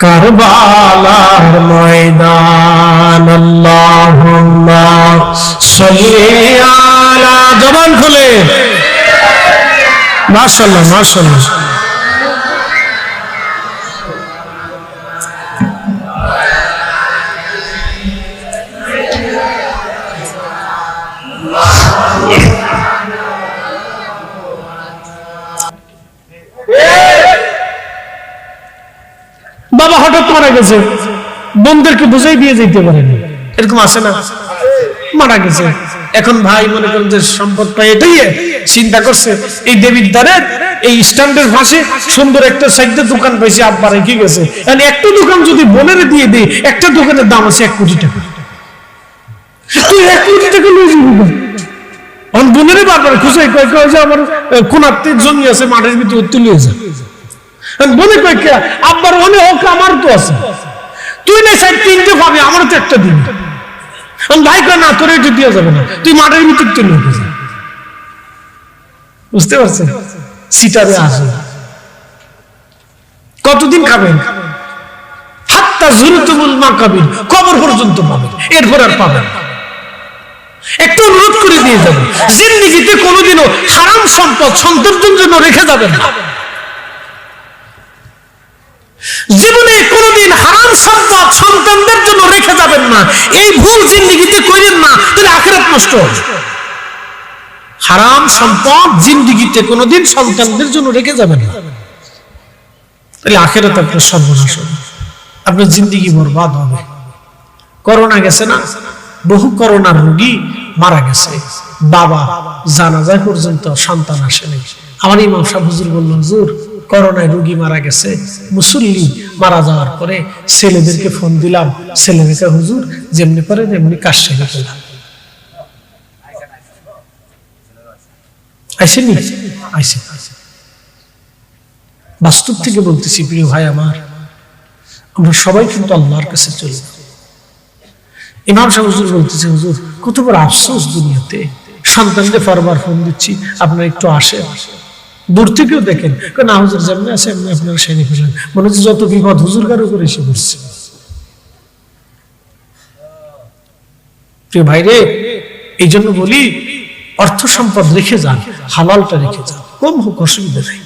কারবালার ময়দান। আল্লাহুম্মা সাল্লি আলা, জবান খুলে মাশাআল্লাহ, মাশাআল্লাহ। মারা গেছে, বোনদেরকে বুঝাই দিয়ে যেতে পারেনি, এরকম আছে না? মারা গেছে, এখন ভাই মনে করেন যে সম্পদ পাই এটাই চিন্তা করছে এই দেবীর দ্বারে এই স্ট্যান্ডের পাশে সুন্দর একটা সাইডে দোকান পাইছে, আব্বা রেখে গেছে, একটা দোকান যদি বোনের দিয়ে দেয়, একটা দোকানের দাম আছে 1 কোটি টাকা, তুই 1 কোটি টাকা লয়ে যাবি? বোনের বারবার খুশি কয় কয় যে আমার কোন আত্মীয় জমি আছে মাঠের ভিতরে তুলে যা, বলে কয় আব্বার মনে হোক আমার তো আছে, তুই না সাইড 3টে পাবি, আমার তো একটা দিন। ভাই কয় না তোর এটা দেওয়া যাবে না, তুই মাঠের ভিতর তুলে যা। বুঝতে পারছেন? সিটারে আসে কতদিন খাবেন? হাত্তা জুরতুমুল মাকাবির, কবর পর্যন্ত পাবেন, এরপর আর পাবেন। একটু অনুরোধ করে দিয়ে যাবেন, জিন্দেগিতে কোনোদিনও হারাম সম্পদ সন্তানদের জন্য রেখে যাবেন না। জীবনে কোনোদিন হারাম সম্পদ সন্তানদের জন্য রেখে যাবেন না, এই ভুল জিন্দেগিতে করেন না, তাহলে আখিরাত নষ্ট হবে। হারাম সম্পদ জিন্দেগিতে কোনোদিন সন্তানদের জন্য রেখে যাবেন না, তাহলে আখিরাত আপনার সর্বনাশ হবে, আপনার জিন্দেগি বরবাদ হবে। করোনা গেছে না, বহু করোনার রোগী মারা গেছে, বাবা জানাজা পর্যন্ত সন্তান আসেনি। আমার ইমাম সাহেব হুজুর বলল, হুজুর করোনায় রোগী মারা গেছে, মুসল্লি মারা যাওয়ার পরে ছেলেদেরকে ফোন দিলাম, ছেলেমেয়েকে হুজুর যেমনি করে তেমনি কাজ সেরে ফেলাম। আইসেনি? আইসে। বাস্তব থেকে বলতেছি প্রিয় ভাই আমার, আমরা সবাই কিন্তু আল্লাহর কাছে চলি। ইমাম সাহেব হুজুর বলতেছে, হুজুর কত বড় আফসোস দুনিয়াতে, সন্তানদের বারবার ফোন দিচ্ছি, আপনারা একটু আসেন, দূর থেকেও দেখেন, না হুজুর যেমনি আছে এমনি আপনারা সেরে ফেলেন, মনে হচ্ছে যত বিপদ হুজুর কার উপরে এসে পড়ছে। প্রিয় ভাই রে, এই জন্য বলি অর্থ সম্পদ রেখে যান, হালালটা রেখে যান, কম হোক অসুবিধা নেই।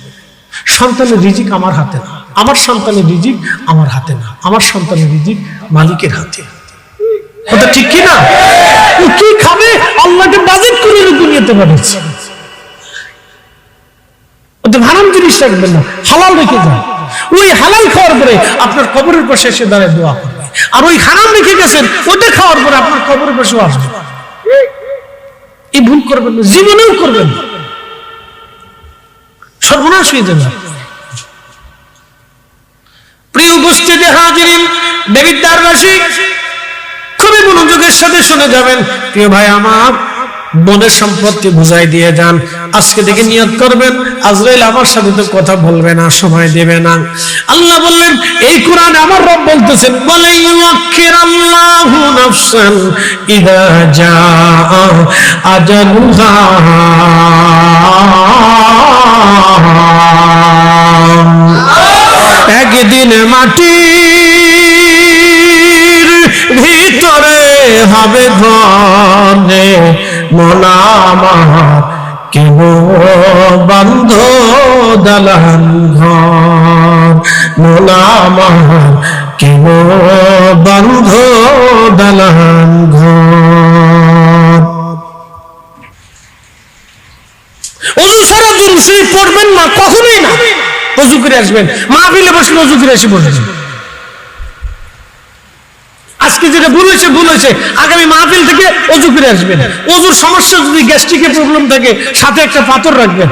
সন্তানের রিজিক আমার হাতে না, আমার সন্তানের রিজিক আমার হাতে না, আমার সন্তানের রিজিক মালিকের হাতে। কথা ঠিক কি না? ও কি খাবে আল্লাহকে বাজেট করে দুনিয়াতে পাঠাচ্ছে। ওদের হারাম জিনিস রাখবেন না, হালাল রেখে যান। ওই হালাল খাওয়ার পরে আপনার কবরের পাশে এসে দাঁড়ায় দোয়া করবে, আর ওই হারাম রেখে গেছেন ওটা খাওয়ার পরে আপনার কবরের পাশে আসবে। এই ভুল করবেন না, জীবনেও করবেন না, সর্বনাশ হয়ে যাবে। প্রিয় উপস্থিতি হাজিরিন, দেবিদ্বারবাসী খুবই মনোযোগের সাথে শুনে যাবেন। প্রিয় ভাই আমার, বোনের সম্পত্তি বুঝাই দিয়ে যান, আজকে থেকে নিয়ত করবেন আজরাইল আমার সাথে তো কথা বলবে না, সময় দেবে না। আল্লাহ বললেন এই কোরআনে, আমার রব বলতেছেন, বলে ইউআখিরাল্লাহু নাফসান ইযা জাআ আজালুহা, একদিন মাটির ভিতরে হবে ঘরে মন আমার, কেন বন্ধ দালান ঘর, মন আমার কেন বন্ধ দালান ঘর। ওযু ছাড়া দুরূদ শরীফ পড়বেন না, কখনোই না। ওযু করে আসবেন, মাহফিলে বসলে ওযু করে এসে বসবেন। আজকে যেটা ভুল হয়েছে, আগামী মাহফিল থেকে ওযু করে আসবেন। ওযুর সমস্যা যদি গ্যাস্ট্রিকের প্রবলেম থাকে, সাথে একটা পাথর রাখবেন,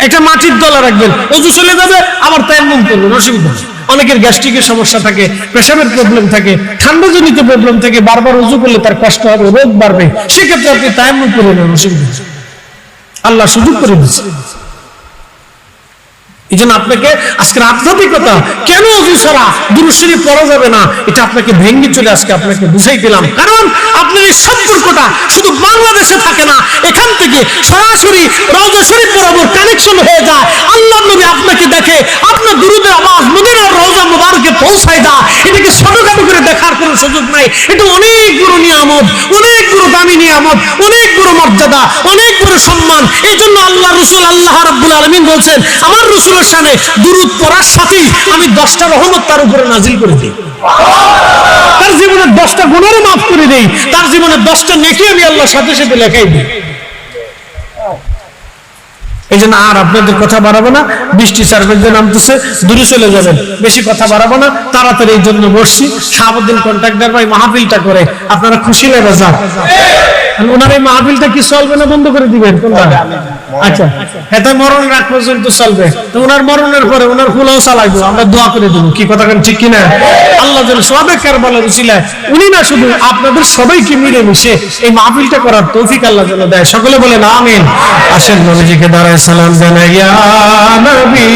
একটা মাটির দলা রাখবেন, ওযু চলে যাবে, আবার তায়াম্মুম করবেন, অসুবিধা নেই। অনেকের গ্যাস্ট্রিকের সমস্যা থাকে, পেশাবের প্রবলেম থাকে, ঠান্ডাজনিত প্রবলেম থাকে, বারবার ওযু করলে তার কষ্ট হবে, রোগ বাড়বে, সেক্ষেত্রে আপনি তায়াম্মুম করে নেন, অসুবিধা নেই। আল্লাহ সুযোগ করে দিচ্ছে। এই জন্য আপনাকে আজকের আধ্যাত্মিকতা কেন ওযু ছাড়া দুরূদ শরীফ পড়া যাবে না, এটা আপনাকে ভেঙে চলে আজকে আপনাকে বুঝাই দিলাম। কারণ আপনার এই সম্পর্কটা শুধু বাংলাদেশে থাকে না, এখান থেকে সরাসরি রওজা শরীফ বরাবর কানেকশন হয়ে যায়। আল্লাহর নবী আপনাকে দেখে, আপনার দুরূদের আওয়াজ মদিনার রওজা মুবারকে পৌঁছায় যায়। এটাকে ছোটখাটো করে দেখার কোনো সুযোগ নাই, এটা অনেক বড় নিয়ামত, অনেক বড় দামি নিয়ামত, অনেক বড় মর্যাদা, অনেক বড় সম্মান। এই জন্য আল্লাহ রাসূল, আল্লাহ রাব্বুল আলামিন বলছেন, আমার রাসূলের শানে দুরূদ পড়ার সাথেই আমি 10টা রহমত তার উপরে নাজিল করে দিই। তার জীবনের 10টা গুনাহ মাফ করে দেই, তার জীবনের 10টা নেকি আমি আল্লাহর সাথে সাথে লেখাই দিই। এই জন্য আর আপনাদের কথা বাড়াবো না, বৃষ্টি সার্ভেন্টে নামতেছে, দূরে চলে যাবেন, বেশি কথা বাড়াবো না, তাড়াতাড়ি এই জন্য বসছি। শাহাবুদ্দিন কন্ট্রাক্টর ভাই মাহফিলটা করে আপনারা খুশি লেগে যান। ওনার এই মাহফিলটা কি চলবে না বন্ধ করে দিবেন কোনটা? আচ্ছা, এটা মরণ রাখ পর্যন্ত চলবে, তো ওনার মরণের পরে ওনার ফুলও চালাইবো, আমরা দোয়া করে দেবো। কি কথা কেন ঠিক কিনা? আল্লাহ যেন সবে কারবালার উসিলায় উনি না শুধু আপনাদের সবাইকে মিলেমিশে এই মাহফিলটা করার তৌফিক আল্লাহ যেন দেয়। সকলে বলেন আমিন। আসেন নবীজিকে দাঁড়ায় সালাম জানাই, ইয়া নবী